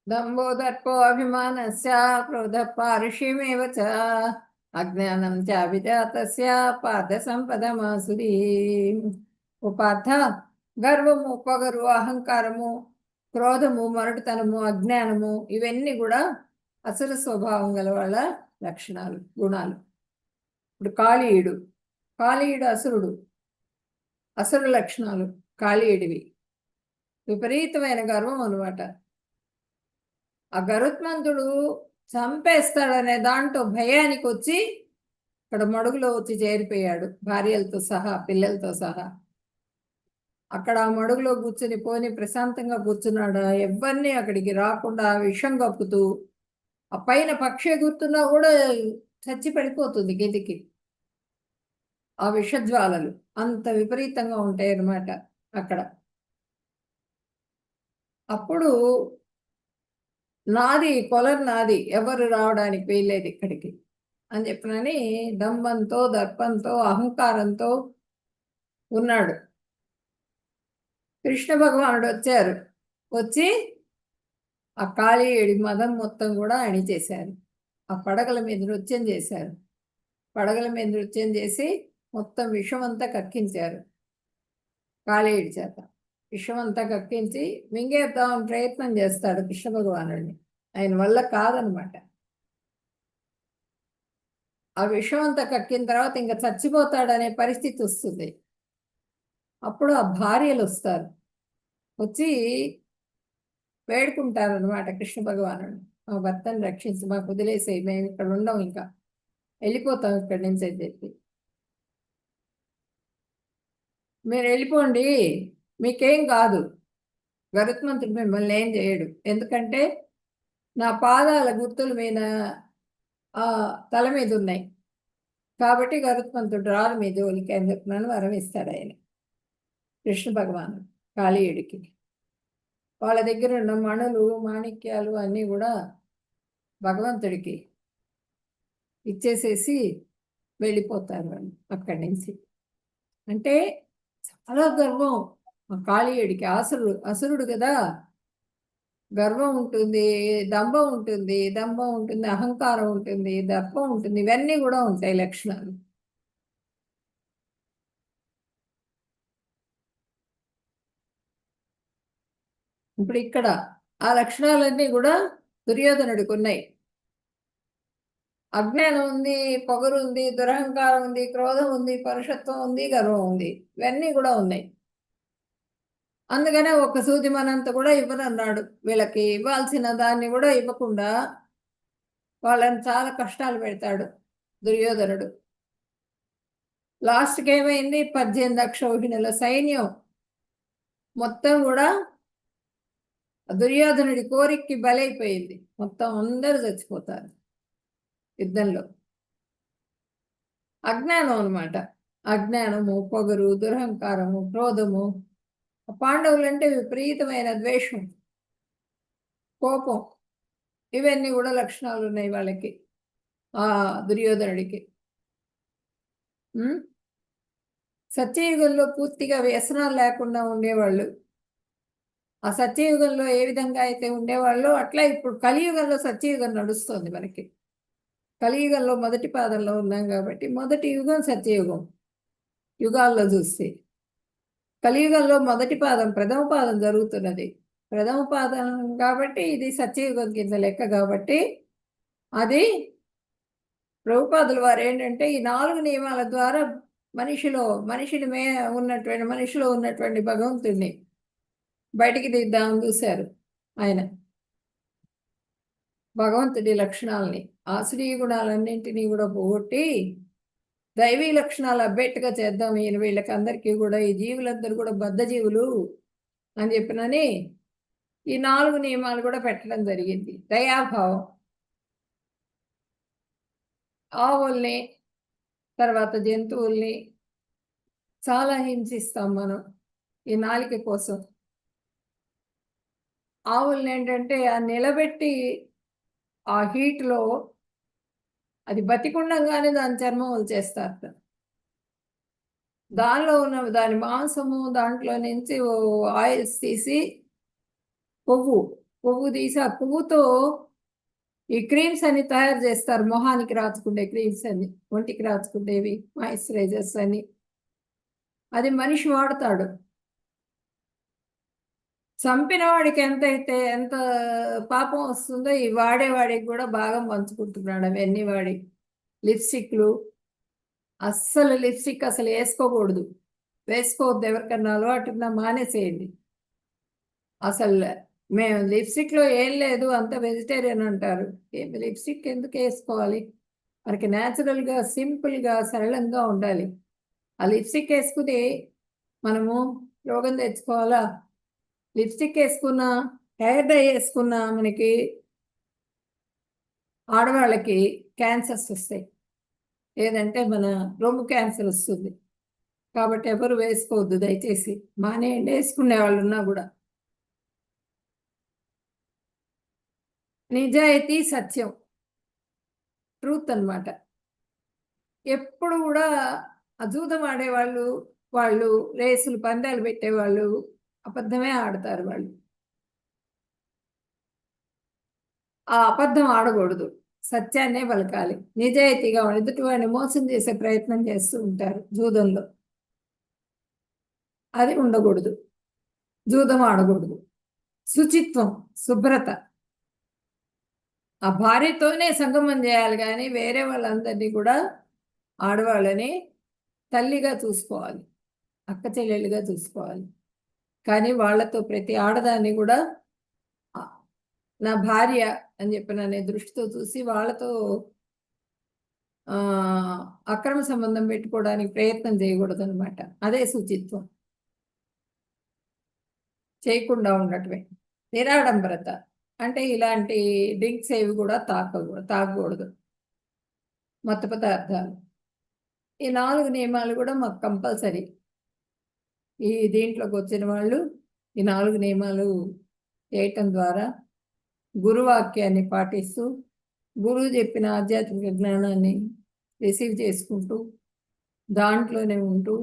దంభో దర్పో అభిమానస్య క్రోధ పారుష్యమేవ చ అజ్ఞానం చ విజాతస్య పార్థ సంపదమాసురీ. ఓ పార్థ, గర్వము, పొగరు, అహంకారము, క్రోధము, మొరటుతనము, అజ్ఞానము ఇవన్నీ కూడా అసుర స్వభావం గల వాళ్ళ లక్షణాలు, గుణాలు. ఇప్పుడు కాళీయుడు అసురుడు, అసురు లక్షణాలు కాళీయుడివి. విపరీతమైన గర్వం అనమాట. ఆ గరుత్మంతుడు చంపేస్తాడనే దాంట్లో భయానికి వచ్చి ఇక్కడ మడుగులో వచ్చి చేరిపోయాడు, భార్యలతో సహా, పిల్లలతో సహా. అక్కడ ఆ మడుగులో కూర్చుని పోని ప్రశాంతంగా కూర్చున్నాడు. ఎవరిని అక్కడికి రాకుండా విషం కప్పుతూ, ఆ పైన పక్షి ఎగురుతున్నా కూడా చచ్చి పడిపోతుంది గదికి. ఆ విషజ్వాలలు అంత విపరీతంగా ఉంటాయి అన్నమాట అక్కడ. అప్పుడు కొలర్ నాది, ఎవరు రావడానికి వీల్లేదు ఇక్కడికి అని చెప్పినని దంభంతో, దర్పంతో, అహంకారంతో ఉన్నాడు. కృష్ణ భగవానుడు వచ్చారు. వచ్చి ఆ కాళీయుడి మదం మొత్తం కూడా అణిచేశారు. ఆ పడగల మీద నృత్యం చేశారు. పడగల మీద నృత్యం చేసి మొత్తం విషమంతా కక్కించారు కాళీయుడి చేత. విషమంతా కక్కించి మింగేద్దామని ప్రయత్నం చేస్తాడు కృష్ణ భగవానుడిని. ఆయన వల్ల కాదనమాట. ఆ విషం అంతా కక్కిన తర్వాత ఇంకా చచ్చిపోతాడనే పరిస్థితి వస్తుంది. అప్పుడు ఆ భార్యలు వస్తారు. వచ్చి వేడుకుంటారు అనమాట కృష్ణ భగవానుడు, మా భర్తను రక్షించి మాకు వదిలేసేయి, మేము ఇక్కడ ఉండం, ఇంకా వెళ్ళిపోతాం ఇక్కడి నుంచి అని చెప్పి. మీరు వెళ్ళిపోండి, మీకేం కాదు, గరుత్మంతుడు మిమ్మల్ని ఏం చేయడు, ఎందుకంటే నా పాదాల గుర్తుల మీద తల మీద ఉన్నాయి కాబట్టి గరుత్మంతుడు రాదు మీ జోలికి అని చెప్పినాను వరం ఇస్తాడు ఆయన, కృష్ణ భగవానుడు కాళీయుడికి. వాళ్ళ దగ్గర ఉన్న మణులు, మాణిక్యాలు అన్నీ కూడా భగవంతుడికి ఇచ్చేసేసి వెళ్ళిపోతారు వాళ్ళు అక్కడి నుంచి. అంటే చాలా గర్వం కాళీయుడికి. అసురుడు కదా, గర్వం ఉంటుంది, దంభం ఉంటుంది, అహంకారం ఉంటుంది, దర్పం ఉంటుంది, ఇవన్నీ కూడా ఉంటాయి లక్షణాలు. ఇప్పుడు ఇక్కడ ఆ లక్షణాలన్నీ కూడా దుర్యోధనుడికి ఉన్నాయి. అజ్ఞానం ఉంది, పొగరు ఉంది, దురహంకారం ఉంది, క్రోధం ఉంది, పరుషత్వం ఉంది, గర్వం ఉంది, ఇవన్నీ కూడా ఉన్నాయి. అందుకనే ఒక సూది మనంత కూడా ఇవ్వనన్నాడు. వీళ్ళకి ఇవ్వాల్సిన దాన్ని కూడా ఇవ్వకుండా వాళ్ళని చాలా కష్టాలు పెడతాడు దుర్యోధనుడు. లాస్ట్కి ఏమైంది, 18 అక్షౌహిణుల సైన్యం మొత్తం కూడా దుర్యోధనుడి కోరికకి బలైపోయింది. మొత్తం అందరూ చచ్చిపోతారు యుద్ధంలో. అజ్ఞానం అనమాట. అజ్ఞానము, పొగరు, దురహంకారము, క్రోధము. పాండవులంటే విపరీతమైన ద్వేషం, కోపం, ఇవన్నీ కూడా లక్షణాలు ఉన్నాయి వాళ్ళకి, ఆ దుర్యోధనుడికి. సత్యయుగంలో పూర్తిగా వ్యసనాలు లేకుండా ఉండేవాళ్ళు. ఆ సత్యయుగంలో ఏ విధంగా అయితే ఉండేవాళ్ళు అట్లా ఇప్పుడు కలియుగంలో సత్యయుగం నడుస్తుంది మనకి. కలియుగంలో మొదటి పాదంలో ఉన్నాం కాబట్టి మొదటి యుగం సత్యయుగం. యుగాల్లో చూస్తే కలియుగంలో మొదటి పాదం, ప్రథమ పాదం జరుగుతున్నది. ప్రథమ పాదం కాబట్టి ఇది సత్యయుగం కింద లెక్క. కాబట్టి అది ప్రభుపాదుల వారు ఏంటంటే ఈ 4 నియమాల ద్వారా మనిషిలో ఉన్నటువంటి భగవంతుడిని బయటికి తీద్దామని చూశారు ఆయన. భగవంతుడి లక్షణాలని, ఆశ్రయ గుణాలన్నింటినీ కూడా పోగొట్టి దైవీ లక్షణాలు అబ్బేట్టుగా చేద్దాం వీళ్ళకి అందరికీ కూడా, ఈ జీవులందరూ కూడా బద్ధ జీవులు అని చెప్పినని ఈ 4 నియమాలు కూడా పెట్టడం జరిగింది. దయాభావం, ఆవుల్ని తర్వాత జంతువుల్ని చాలా హింసిస్తాం మనం ఈ నాలిక కోసం. ఆవుల్ని ఏంటంటే నిలబెట్టి ఆ హీట్లో అది బతికుండగానే దాని చర్మం వలిచేస్తారట. దానిలో ఉన్న దాని మాంసము దాంట్లో నుంచి ఆయిల్స్ తీసి పువ్వు తీసి ఆ పువ్వుతో ఈ క్రీమ్స్ అని తయారు చేస్తారు. మొహానికి రాచుకునే క్రీమ్స్ అని, ఒంటికి రాచుకునేవి మాయిశ్చరైజర్స్ అని. అది మనిషి వాడతాడు. చంపిన వాడికి ఎంత పాపం వస్తుందో ఈ వాడేవాడికి కూడా భాగం పంచుకుంటున్నాడు అవన్నీ వాడి. లిప్స్టిక్లు, అస్సలు లిప్స్టిక్ అసలు వేసుకోకూడదు. వేసుకోవద్దు, ఎవరికన్నా అలవాటున్నా మానేసేయండి. అసలు మేము లిప్స్టిక్లో ఏం లేదు, అంత వెజిటేరియన్ అంటారు. లిప్స్టిక్ ఎందుకు వేసుకోవాలి? మనకి న్యాచురల్గా సింపుల్గా సరళంగా ఉండాలి. ఆ లిప్స్టిక్ వేసుకుని మనము రోగం తెచ్చుకోవాలా? లిప్స్టిక్ వేసుకున్నా, హెయిర్ డై వేసుకున్నా మనకి ఆడవాళ్ళకి క్యాన్సర్స్ వస్తాయి. ఏదంటే మన రొమ్ము క్యాన్సర్ వస్తుంది. కాబట్టి ఎవరు వేసుకోవద్దు దయచేసి, మానేయండి వేసుకునే వాళ్ళు ఉన్నా కూడా. నిజాయితీ, సత్యం, ట్రూత్ అన్నమాట. ఎప్పుడు కూడా అజూదం ఆడేవాళ్ళు, వాళ్ళు రేసులు పందాలు పెట్టేవాళ్ళు అబద్ధమే ఆడతారు. వాళ్ళు ఆ అబద్ధం ఆడకూడదు, సత్యాన్నే పలకాలి. నిజాయితీగా ఎదుటి వాడిని మోసం చేసే ప్రయత్నం చేస్తూ ఉంటారు జూదంలో. అది ఉండకూడదు, జూదం ఆడకూడదు. శుచిత్వం, శుభ్రత, ఆ భార్యతోనే సంగమం చేయాలి కానీ వేరే వాళ్ళందరినీ కూడా ఆడవాళ్ళని తల్లిగా చూసుకోవాలి, అక్క చెల్లెలుగా చూసుకోవాలి. కానీ వాళ్ళతో ప్రతి ఆడదాన్ని కూడా నా భార్య అని చెప్పిన దృష్టితో చూసి వాళ్ళతో అక్రమ సంబంధం పెట్టుకోవడానికి ప్రయత్నం చేయకూడదు అనమాట. అదే శుచిత్వం. చేయకుండా ఉండటమే నిరాడంబరత. అంటే ఇలాంటి డ్రింక్స్ ఏవి కూడా తాగకూడదు, మత్తు పదార్థాలు. ఈ 4 నియమాలు కూడా మాకు కంపల్సరీ. ఈ దీంట్లోకి వచ్చిన వాళ్ళు ఈ 4 నియమాలు చేయటం ద్వారా గురువాక్యాన్ని పాటిస్తూ, గురువు చెప్పిన ఆధ్యాత్మిక జ్ఞానాన్ని రిసీవ్ చేసుకుంటూ, దాంట్లోనే ఉంటూ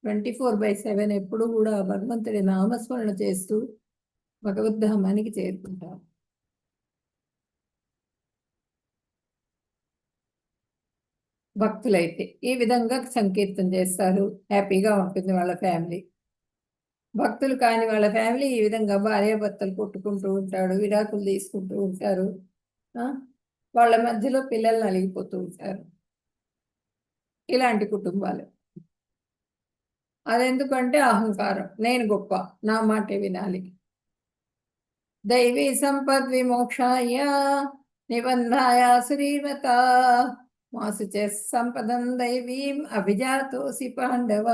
24/7 ఎప్పుడు కూడా భగవంతుడి నామస్మరణ చేస్తూ భగవద్ధామానికి చేరుకుంటారు. భక్తులైతే ఈ విధంగా సంకీర్తన చేస్తారు, హ్యాపీగా ఉంటుంది వాళ్ళ ఫ్యామిలీ. భక్తులు కాని వాళ్ళ ఫ్యామిలీ ఈ విధంగా భార్యాభర్తలు కొట్టుకుంటూ ఉంటాడు, విడాకులు తీసుకుంటూ ఉంటారు, వాళ్ళ మధ్యలో పిల్లలు నలిగిపోతూ ఉంటారు. ఇలాంటి కుటుంబాలు. అదెందుకంటే అహంకారం, నేను గొప్ప, నా మాటే వినాలి. దైవీ సంపద్ విమోక్షాయ నిబంధాయ శ్రీమత మాసు చే సంపదం దైవీం అభిజాతోసి పాండవ.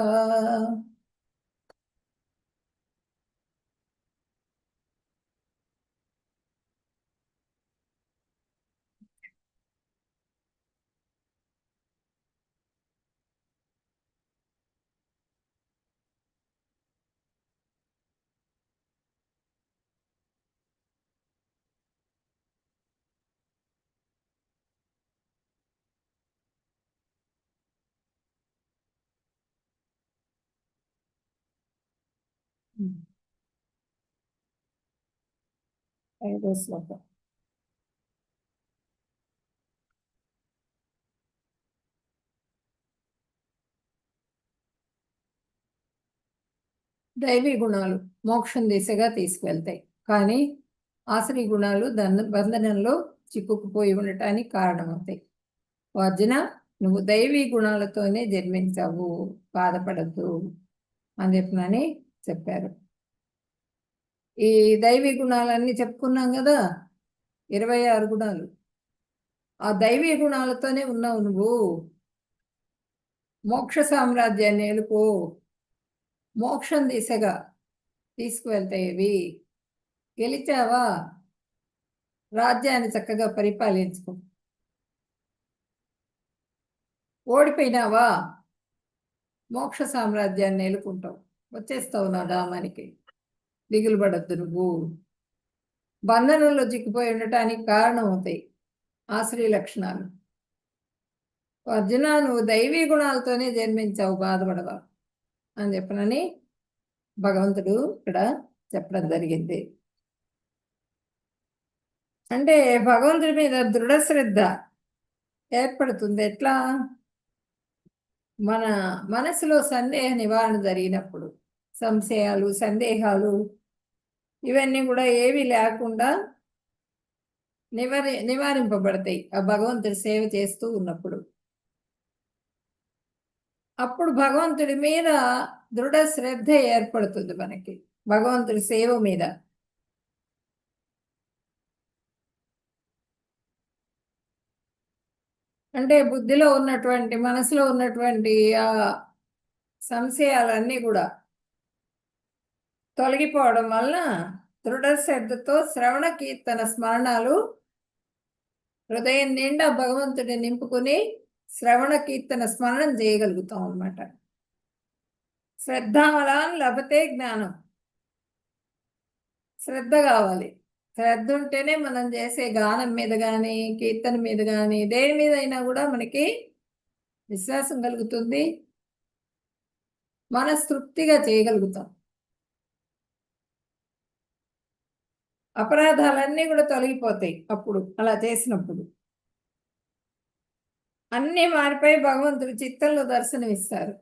ఐదో శ్లోకం. దైవీ గుణాలు మోక్షం దిశగా తీసుకెళ్తాయి, కానీ ఆశ్రీ గుణాలు బంధనంలో చిక్కుకుపోయి ఉండటానికి కారణమవుతాయి. అర్జున, నువ్వు దైవీ గుణాలతోనే జన్మించావు, బాధపడద్దు అని చెప్పారు. ఈ దైవీ గుణాలన్నీ చెప్పుకున్నాం కదా, 26 గుణాలు. ఆ దైవీ గుణాలతోనే ఉన్నావు నువ్వు. మోక్ష సామ్రాజ్యాన్ని ఏలుకో, మోక్షం దిశగా తీసుకువెళ్తాయి. గెలిచావా, రాజ్యాన్ని చక్కగా పరిపాలించుకో. ఓడిపోయినావా, మోక్ష సామ్రాజ్యాన్ని ఏలుకుంటావు, వచ్చేస్తావు నా ధామానికి. దిగులు పడద్దు నువ్వు. బంధనంలో చిక్కిపోయి ఉండటానికి కారణం అవుతాయి ఆశ్రయ లక్షణాలు. అర్జున, నువ్వు దైవీ గుణాలతోనే జన్మించావు, బాధపడవా అని చెప్పనని భగవంతుడు ఇక్కడ చెప్పడం జరిగింది. అంటే భగవంతుడి మీద దృఢ శ్రద్ధ ఏర్పడుతుంది. ఎట్లా? మన మనసులో సందేహ నివారణ జరిగినప్పుడు, సంశయాలు, సందేహాలు ఇవన్నీ కూడా ఏవి లేకుండా నివారింపబడతాయి ఆ భగవంతుడి సేవ చేస్తూ ఉన్నప్పుడు. అప్పుడు భగవంతుడి మీద దృఢ శ్రద్ధ ఏర్పడుతుంది మనకి, భగవంతుడి సేవ మీద. అంటే బుద్ధిలో ఉన్నటువంటి, మనసులో ఉన్నటువంటి ఆ సంశయాలన్నీ కూడా తొలగిపోవడం వలన దృఢ శ్రద్ధతో శ్రవణ కీర్తన స్మరణాలు హృదయం నిండా భగవంతుడిని నింపుకుని శ్రవణ కీర్తన స్మరణం చేయగలుగుతాం అన్నమాట. శ్రద్ధామలాన్ లభతే జ్ఞానం. శ్రద్ధ కావాలి. శ్రద్ధ ఉంటేనే మనం చేసే గానం మీద కానీ, కీర్తన మీద కానీ, దేని మీద అయినా కూడా మనకి విశ్వాసం కలుగుతుంది, మనస్తృప్తిగా చేయగలుగుతాం. అపరాధాలన్నీ కూడా తొలగిపోతాయి అప్పుడు అలా చేసినప్పుడు. అన్నీ మారిపోయి భగవంతుడు చిత్తంలో దర్శనమిస్తారు.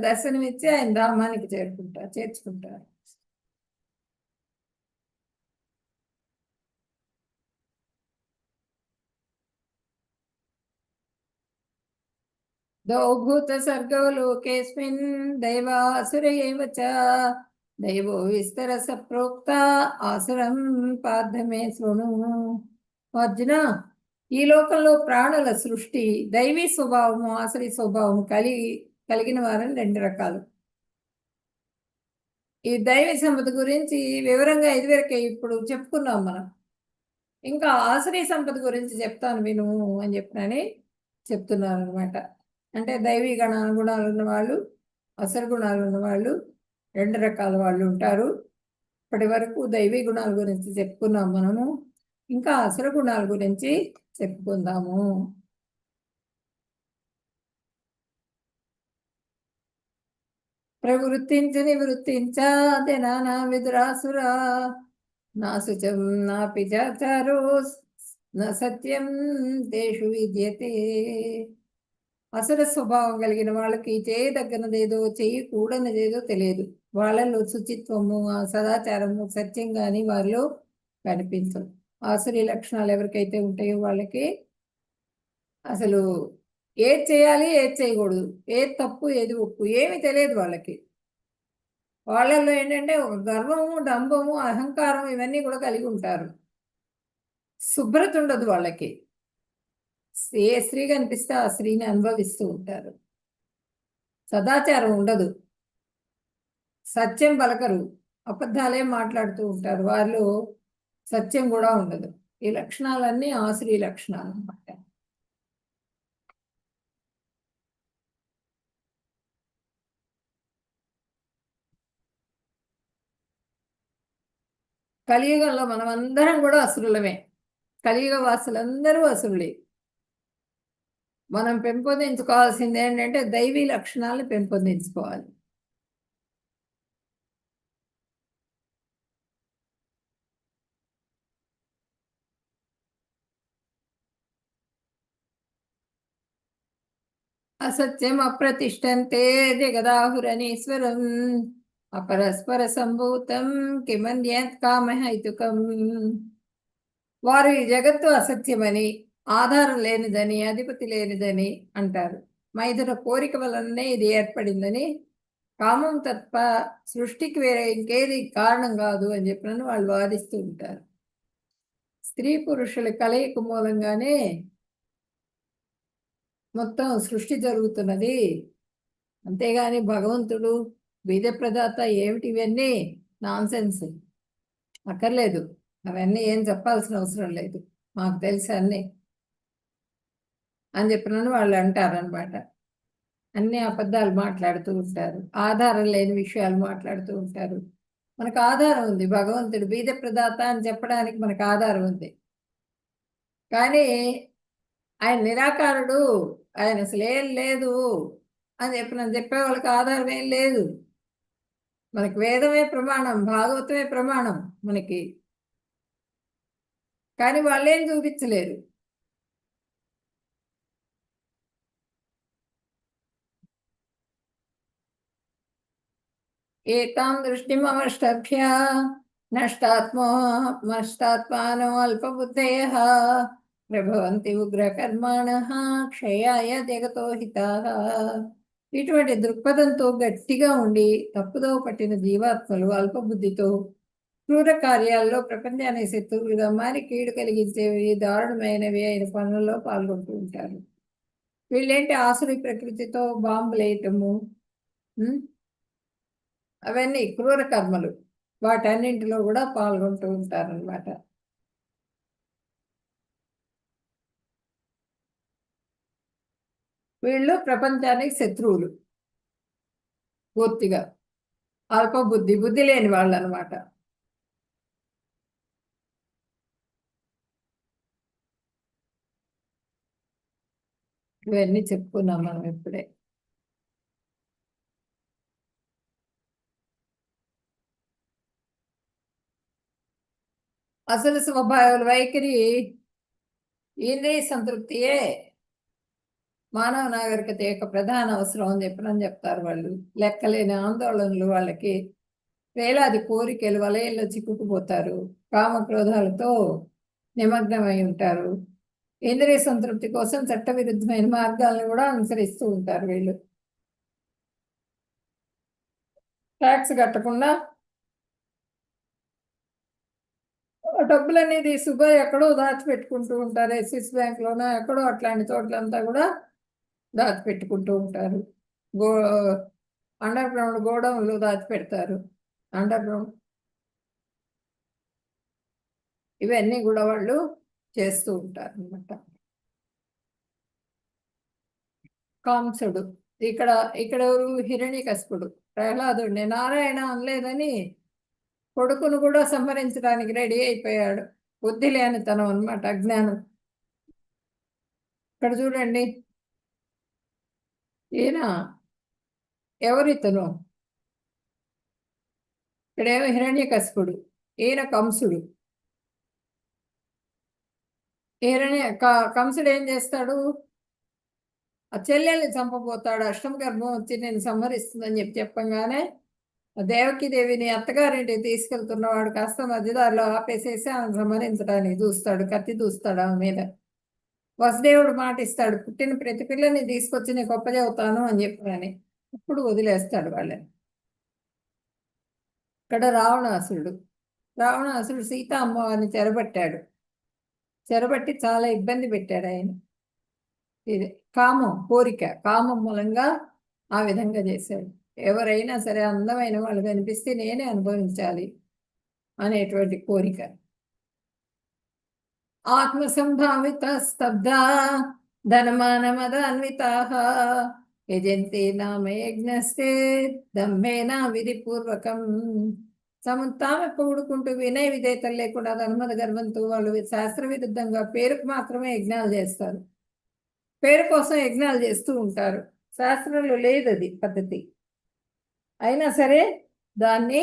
దర్శనమిచ్చి ఆయన ధామానికి చేర్చుకుంటారు. దౌభూత సర్గో లోకేస్మిన్ దైవాసుర ఏవ చ దైవో విస్తరస ప్రోక్త ఆసురం పార్థమే శృణు. అర్జున, ఈ లోకంలో ప్రాణుల సృష్టి దైవీ స్వభావము, ఆసురీ స్వభావము కలిగిన వారని రెండు రకాలు. ఈ దైవీ సంపద గురించి వివరంగా ఇదివరకే ఇప్పుడు చెప్పుకున్నాం మనం. ఇంకా ఆసురీ సంపద గురించి చెప్తాను విను అని చెప్పినని చెప్తున్నారు అనమాట. అంటే దైవీ గుణాలు ఉన్నవాళ్ళు, అసుర గుణాలు ఉన్నవాళ్ళు, రెండు రకాల వాళ్ళు ఉంటారు. ఇప్పటి వరకు దైవీ గుణాల గురించి చెప్పుకున్నాం మనము. ఇంకా అసుర గుణాల గురించి చెప్పుకుందాము. ప్రవృత్తించ నివృత్తించాది నానా విదురాసురా నాశుచం నాపి చాచారో నా సత్యం తేషు విద్యతే. అసుర స్వభావం కలిగిన వాళ్ళకి చేయదగ్గనదేదో చేయకూడనిదేదో తెలియదు. వాళ్ళలో శుచిత్వము, సదాచారము, సత్యం కానీ వారిలో కనిపించదు. ఆసురీ లక్షణాలు ఎవరికైతే ఉంటాయో వాళ్ళకి అసలు ఏది చేయాలి, ఏది చేయకూడదు, ఏది తప్పు, ఏది ఒప్పు ఏమి తెలియదు వాళ్ళకి. వాళ్ళల్లో ఏంటంటే ఒక గర్వము, డంబము, అహంకారం ఇవన్నీ కూడా కలిగి ఉంటారు. శుభ్రత ఉండదు వాళ్ళకి. ఏ స్త్రీ కనిపిస్తే ఆ స్త్రీని అనుభవిస్తూ ఉంటారు. సదాచారం ఉండదు, సత్యం పలకరు, అబద్ధాలే మాట్లాడుతూ ఉంటారు. వాళ్ళు సత్యం కూడా ఉండదు. ఈ లక్షణాలన్నీ ఆసురీ లక్షణాలు అన్నమాట. కలియుగంలో మనం అందరం కూడా అసురులమే. కలియుగ వాసులందరూ అసురులే. మనం పెంపొందించుకోవాల్సింది ఏంటంటే దైవీ లక్షణాలను పెంపొందించుకోవాలి. అసత్యం అప్రతిష్టంతే జగదాహురనీశ్వరం అపరస్పర సంభూతం కిమన్యత్ కామహైతుకం. వారు ఈ జగత్తు అసత్యమని, ఆధారం లేనిదని, అధిపతి లేనిదని అంటారు. మైథున కోరిక వలననే ఇది ఏర్పడిందని, కామం తప్ప సృష్టికి వేరే ఇంకేది కారణం కాదు అని చెప్పినని వాళ్ళు వాదిస్తూ ఉంటారు. స్త్రీ పురుషుల కలయిక మూలంగానే మొత్తం సృష్టి జరుగుతున్నది. అంతేగాని భగవంతుడు బీద ప్రదాత ఏమిటి ఇవన్నీ నాన్సెన్స్, అక్కర్లేదు. అవన్నీ ఏం చెప్పాల్సిన అవసరం లేదు, మాకు తెలుసు అన్నీ అని చెప్పినని వాళ్ళు అంటారనమాట. అన్ని అబద్ధాలు మాట్లాడుతూ ఉంటారు, ఆధారం లేని విషయాలు మాట్లాడుతూ ఉంటారు. మనకు ఆధారం ఉంది, భగవంతుడు బీద ప్రదాత అని చెప్పడానికి మనకు ఆధారం ఉంది. కానీ ఆయన నిరాకారుడు, ఆయన అసలు ఏం లేదు అని చెప్పే వాళ్ళకి ఆధారం ఏం లేదు. మనకి వేదమే ప్రమాణం, భాగవతమే ప్రమాణం మనకి. కానీ వాళ్ళేం చూపించలేరు. ఏతాం దృష్టిమవష్టభ్య నష్టాత్మానో అల్పబుద్ధయః ప్రభవంతి ఉగ్రకర్మాణః క్షయాయ జగతో హితాః. ఇటువంటి దృక్పథంతో గట్టిగా ఉండి తప్పుదో పట్టిన జీవాత్మలు అల్పబుద్ధితో క్రూర కార్యాల్లో ప్రపంచానికి శత్రువులుగా మారి కీడు కలిగించేవి దారుణమైనవి అయిన పనుల్లో పాల్గొంటూ ఉంటారు. వీళ్ళేంటి ఆసురి ప్రకృతితో బాంబులు వేయటము, అవన్నీ క్రూర కర్మలు, వాటన్నింటిలో కూడా పాల్గొంటూ ఉంటారనమాట. వీళ్ళు ప్రపంచానికి శత్రువులు, పూర్తిగా బుద్ధి లేని వాళ్ళు అనమాట. ఇవన్నీ చెప్పుకున్నాం మనం ఇప్పుడే. అసలు స్వభావాల వైఖరి ఇంద్రియ సంతృప్తియే మానవ నాగరికత యొక్క ప్రధాన అవసరం అని చెప్తారు వాళ్ళు. లెక్కలేని ఆందోళనలు వాళ్ళకి, వేలాది కోరికలు వలయంలో చిక్కుకుపోతారు, కామక్రోధాలతో నిమగ్నమై ఉంటారు. ఇంద్రియ సంతృప్తి కోసం చట్టవిరుద్ధమైన మార్గాలను కూడా అనుసరిస్తూ ఉంటారు వీళ్ళు. ట్యాక్స్ కట్టకుండా డబ్బులన్నీ తీసుకుపోయి ఎక్కడో దాచిపెట్టుకుంటూ ఉంటారు. ఎస్ఎస్ బ్యాంక్లోనో ఎక్కడో అట్లాంటి చోట్లంతా కూడా దాచిపెట్టుకుంటూ ఉంటారు. అండర్ గ్రౌండ్ గోడౌన్లో దాచిపెడతారు. అండర్ గ్రౌండ్ ఇవన్నీ కూడా వాళ్ళు చేస్తూ ఉంటారు అనమాట. కాంసుడు ఇక్కడ ఎవరు? హిరణ్యకశిపుడు. ప్రహ్లాదుడిని నారాయణ అనలేదని కొడుకును కూడా సంహరించడానికి రెడీ అయిపోయాడు. బుద్ధి లేనితనం అనమాట, అజ్ఞానం. ఇక్కడ చూడండి, ఈయన ఎవరితను? ఇక్కడేమో హిరణ్యకశిపుడు, ఈయన కంసుడు. కంసుడు ఏం చేస్తాడు? ఆ చెల్లెల్ని చంపబోతాడు. అష్టమ గర్భం వచ్చి నేను సంహరిస్తుందని చెప్పంగానే దేవిని అత్తగారింటికి తీసుకెళ్తున్నవాడు కాస్త మధ్యదారిలో ఆపేసేసి ఆమె సంహరించడానికి చూస్తాడు, కత్తి దూస్తాడు ఆమె మీద. వసుదేవుడు మాట ఇస్తాడు, పుట్టిన ప్రతి పిల్లని తీసుకొచ్చి నేను గొప్ప చెబుతాను అని చెప్పాని. ఇప్పుడు వదిలేస్తాడు వాళ్ళని. ఇక్కడ రావణాసురుడు సీత అమ్మవారిని చెరబట్టాడు. చెరబట్టి చాలా ఇబ్బంది పెట్టాడు ఆయన. ఇది కామం మూలంగా ఆ విధంగా చేశాడు. ఎవరైనా సరే అందమైన వాళ్ళు కనిపిస్తే నేనే అనుభవించాలి అనేటువంటి కోరిక. ఆత్మసంభావిత స్తబ్ధ ధనమానమదాన్వితాః యజంతే నామ యజ్ఞస్తే దంభేన విధిపూర్వకం. తామే పొగుడుకుంటూ వినయ విధేయతలు లేకుండా ధర్మద గర్వంతో వాళ్ళు శాస్త్ర విరుద్ధంగా పేరుకు మాత్రమే యజ్ఞాలు చేస్తారు. పేరు కోసం యజ్ఞాలు చేస్తూ ఉంటారు. శాస్త్రంలో లేదు అది పద్ధతి, అయినా సరే దాన్ని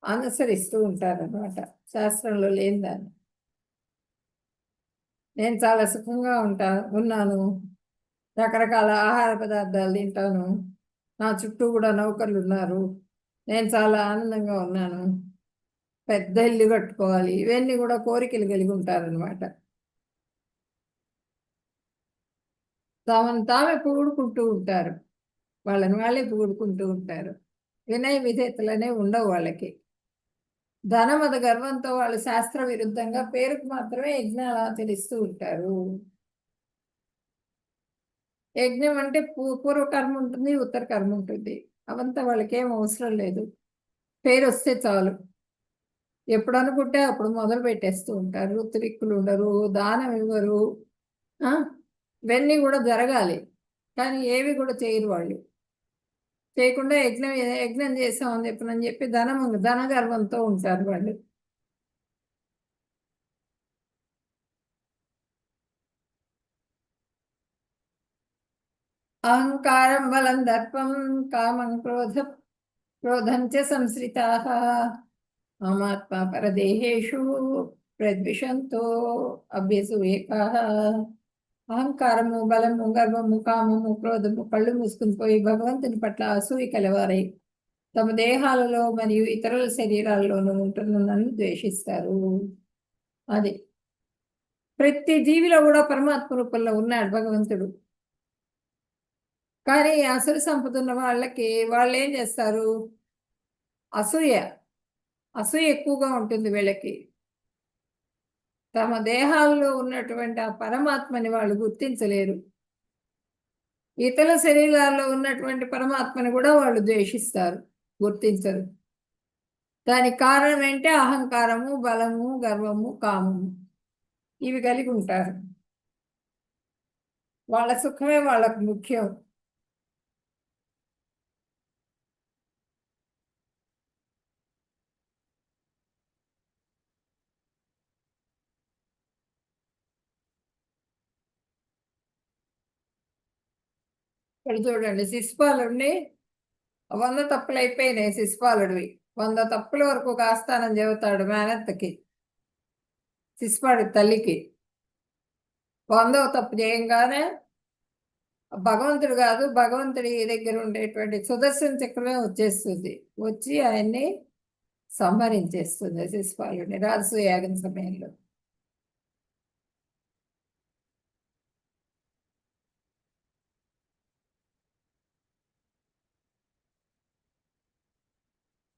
అనుసరిస్తూ ఉంటారు అన్నమాట. శాస్త్రంలో లేని దాన్ని. నేను చాలా సుఖంగా ఉన్నాను, రకరకాల ఆహార పదార్థాలు తింటాను, నా చుట్టూ కూడా నౌకర్లు ఉన్నారు, నేను చాలా ఆనందంగా ఉన్నాను, పెద్ద ఇల్లు కట్టుకోవాలి, ఇవన్నీ కూడా కోరికలు కలిగి ఉంటారనమాట. తామే పొగుడుకుంటూ ఉంటారు, వాళ్ళే పొగుడుకుంటూ ఉంటారు. వినయ విధేయతలనే ఉండవు వాళ్ళకి. ధనమద గర్వంతో వాళ్ళు శాస్త్ర విరుద్ధంగా పేరుకు మాత్రమే యజ్ఞాలు ఆచరిస్తూ ఉంటారు. యజ్ఞం అంటే పూర్వకర్మ ఉంటుంది, ఉత్తర కర్మ ఉంటుంది. అవంతా వాళ్ళకి ఏం అవసరం లేదు, పేరు వస్తే చాలు. ఎప్పుడు అనుకుంటే అప్పుడు మొదలు పెట్టేస్తూ ఉంటారు. ఋత్విక్కులు ఉండరు, దానం ఇవ్వరు. ఆ, ఇవన్నీ కూడా జరగాలి, కానీ ఏవి కూడా చేయరు వాళ్ళు. చేయకుండా యజ్ఞం యజ్ఞం చేసామని చెప్పి ధన గర్వంతో ఉంటారు వాళ్ళు. అహంకారం బలం దర్పం కామం క్రోధం చ సంశ్రితాః మమాత్మా పరదేహేషు ప్రద్విషంతో అభ్యసూయకాః. అహంకారము, బలము, గర్వము, కామము, క్రోధము కళ్ళు మూసుకుని పోయి భగవంతుని పట్ల అసూయ కలవారై తమ దేహాలలో మరియు ఇతరుల శరీరాల్లోనూ ఉంటున్న నన్ను ద్వేషిస్తారు. అది ప్రతి జీవిలో కూడా పరమాత్మ రూపంలో ఉన్నాడు భగవంతుడు. కానీ అసుర సంపద ఉన్న వాళ్ళకి వాళ్ళు ఏం చేస్తారు? అసూయ అసూయ ఎక్కువగా ఉంటుంది వీళ్ళకి. తమ దేహాల్లో ఉన్నటువంటి ఆ పరమాత్మని వాళ్ళు గుర్తించలేరు. ఇతర శరీరాల్లో ఉన్నటువంటి పరమాత్మని కూడా వాళ్ళు ద్వేషిస్తారు, గుర్తించరు. దానికి కారణం ఏంటి? అహంకారము, బలము, గర్వము, కామము ఇవి కలిగి ఉంటారు. వాళ్ళ సుఖమే వాళ్ళకు ముఖ్యం. ఇక్కడ చూడండి, శిశుపాలుడిని 100 తప్పులు అయిపోయినాయి శిశుపాలుడివి. 100 తప్పుల వరకు కాస్తానని చెబుతాడు మేనత్తకి, శిశుపాలుడి తల్లికి. 100వ తప్పు చేయంగానే భగవంతుడు కాదు, భగవంతుడి దగ్గర ఉండేటువంటి సుదర్శన చక్రమే వచ్చేస్తుంది, వచ్చి ఆయన్ని సంహరించేస్తుంది శిశుపాలుడిని రాజసూయాగం సమయంలో.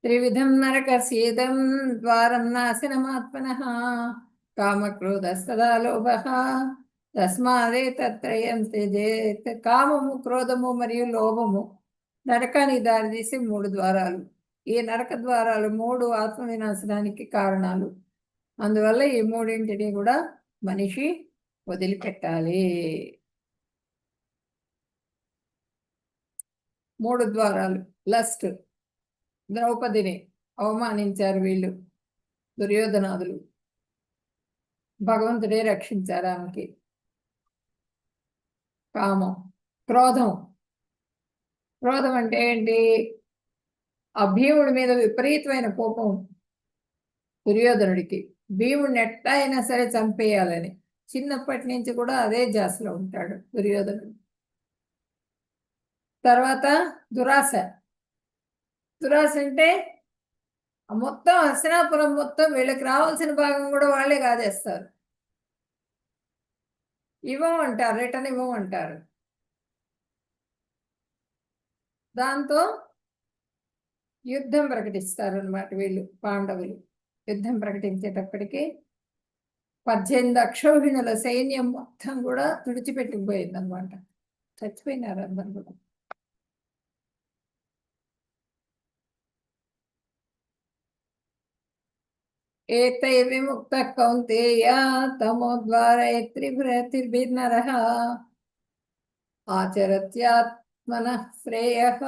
త్రివిధం నరకస్యేదం ద్వారం నాశనమాత్మనః కామక్రోధస్తదా లోభః తస్మాదేతత్రయం త్యజేత్. కామము, క్రోధము మరియు లోభము నరకానికి దారితీసే 3 ద్వారాలు. ఈ నరక ద్వారాలు 3 ఆత్మ వినాశనానికి కారణాలు. అందువల్ల ఈ మూడింటిని కూడా మనిషి వదిలిపెట్టాలి. 3 ద్వారాలు. లస్ట్, ద్రౌపదిని అవమానించారు వీళ్ళు, దుర్యోధనాదులు. భగవంతుడే రక్షించారు ఆమెకి. కామం, క్రోధం. క్రోధం అంటే ఏంటి? ఆ భీముడి మీద విపరీతమైన కోపం దుర్యోధనుడికి. భీముడిని ఎట్టా అయినా సరే చంపేయాలని చిన్నప్పటి నుంచి కూడా అదే జాస్లో ఉంటాడు దుర్యోధనుడు. తర్వాత దురాశ. దురాశ అంటే మొత్తం హస్తినాపురం మొత్తం వీళ్ళకి రావాల్సిన భాగం కూడా వాళ్ళే కాజేస్తారు, ఇవ్వమంటారు, రిటర్న్ ఇవ్వమంటారు. దాంతో యుద్ధం ప్రకటిస్తారు అన్నమాట వీళ్ళు, పాండవులు. యుద్ధం ప్రకటించేటప్పటికి 18 అక్షౌహిణుల సైన్యం మొత్తం కూడా తుడిచిపెట్టుకుపోయింది అనమాట, చచ్చిపోయినారు అందరు కూడా. ఏతైర్విముక్త కౌంతేయ తమోద్వారయత్రిభిర్నరః ఆచరత్యాత్మనః శ్రేయః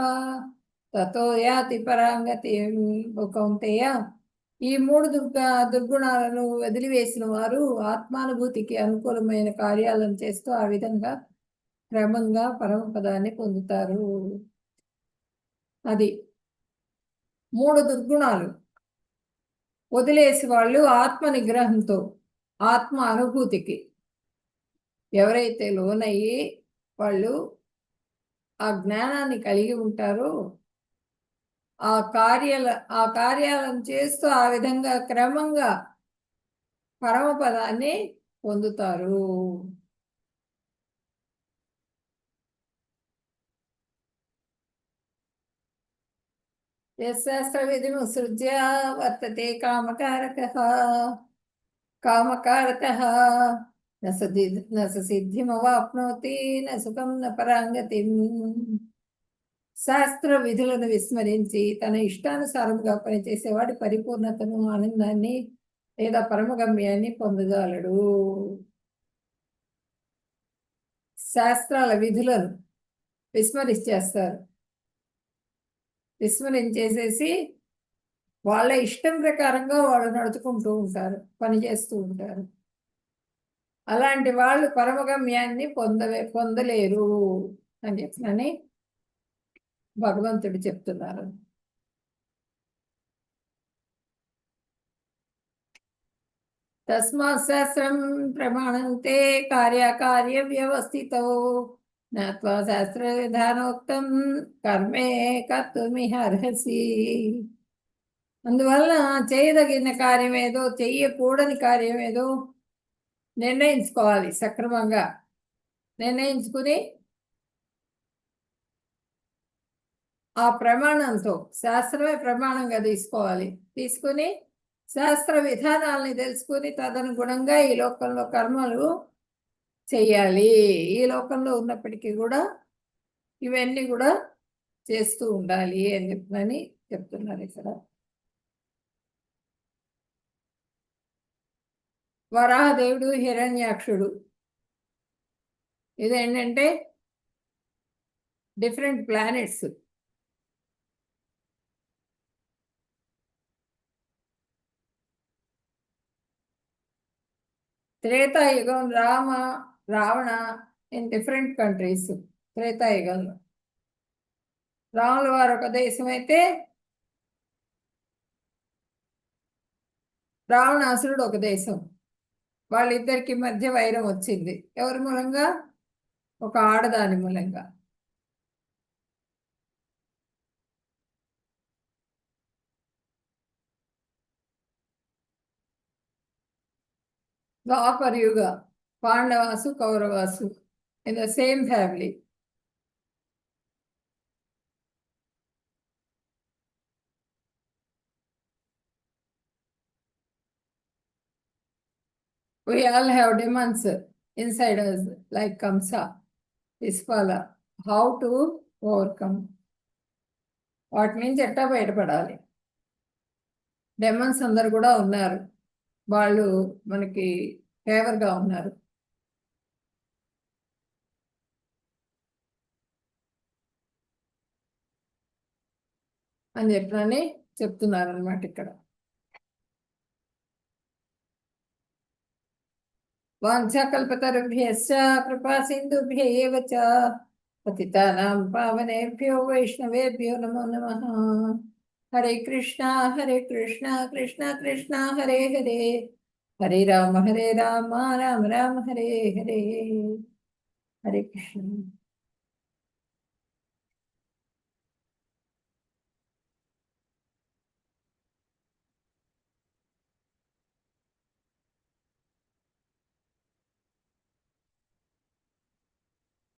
తతో యాతి పరాంగతిం. కౌంతేయ, ఈ 3 దుర్గుణాలను వదిలివేసిన వారు ఆత్మానుభూతికి అనుకూలమైన కార్యాలను చేస్తూ ఆ విధంగా క్రమంగా పరమపదాన్ని పొందుతారు. అది 3 దుర్గుణాలు వదిలేసి వాళ్ళు ఆత్మ నిగ్రహంతో, ఆత్మ అనుభూతికి ఎవరైతే లోనయ్యి వాళ్ళు ఆ జ్ఞానాన్ని కలిగి ఉంటారో ఆ కార్యాలను చేస్తూ ఆ విధంగా క్రమంగా పరమపదాన్ని పొందుతారు. శాస్త్ర విధిముత్సృజ్య వర్తతే కామకారకః. न स సిద్ధిమవాప్నోతి న సుఖం న పరాంగతిం. శాస్త్ర విధులను విస్మరించి తన ఇష్టానుసారంగా పనిచేసేవాడి పరిపూర్ణతను, ఆనందాన్ని లేదా పరమగమ్యాన్ని పొందగలడు. శాస్త్రాల విధులను విస్మరించేస్తారు. విస్మరించేసేసి వాళ్ళ ఇష్టం ప్రకారంగా వాళ్ళు నడుచుకుంటూ ఉంటారు, పనిచేస్తూ ఉంటారు. అలాంటి వాళ్ళు పరమగమ్యాన్ని పొందలేరు అని చెప్పని భగవంతుడు చెప్తున్నారు. తస్మాత్ శాస్త్రం ప్రమాణంతే కార్యకార్య వ్యవస్థితో జ్ఞాత్వా శాస్త్ర విధానోక్తం కర్మే కర్తుమిహర్హసి. అందువల్ల చేయదగిన కార్యం ఏదో, చెయ్యకూడని కార్యం ఏదో నిర్ణయించుకోవాలి. సక్రమంగా నిర్ణయించుకుని ఆ ప్రమాణంతో, శాస్త్రమే ప్రమాణంగా తీసుకోవాలి. తీసుకుని శాస్త్ర విధానాలని తెలుసుకుని తదనుగుణంగా ఈ లోకంలో కర్మలు చెయ్యాలి. ఈ లోకంలో ఉన్నప్పటికీ కూడా ఇవన్నీ కూడా చేస్తూ ఉండాలి అని చెప్తున్నారు ఇక్కడ. వరాహదేవుడు, హిరణ్యాక్షుడు, ఇదేంటంటే different planets. Treta Yuga Ravana in different countries. త్రేతాయుగంలో రాముల వారు ఒక దేశం అయితే రావణాసురుడు ఒక దేశం. వాళ్ళిద్దరికి మధ్య వైరం వచ్చింది. ఎవరి మూలంగా? ఒక ఆడదాని మూలంగా. Dwapara Yuga Pandavas, Kauravas in the same family. We all have demons inside us, like Kamsa, Ispala. How to overcome? వాటి నుంచి ఎట్టా బయటపడాలి? డెమన్స్ అందరు కూడా ఉన్నారు, వాళ్ళు మనకి ఫేవర్గా ఉన్నారు. అని చెప్పని చెప్తున్నారు అన్నమాట ఇక్కడ. వాంఛాకల్పతరుభ్యశ్చ కృపా సింధుభ్య ఏవ చ పతితానాం పావనేభ్యో వైష్ణవేభ్యో నమో నమః. హరే కృష్ణ కృష్ణ కృష్ణ హరే హరే, హరే రామ రామ రామ హరే హరే. హరే కృష్ణ.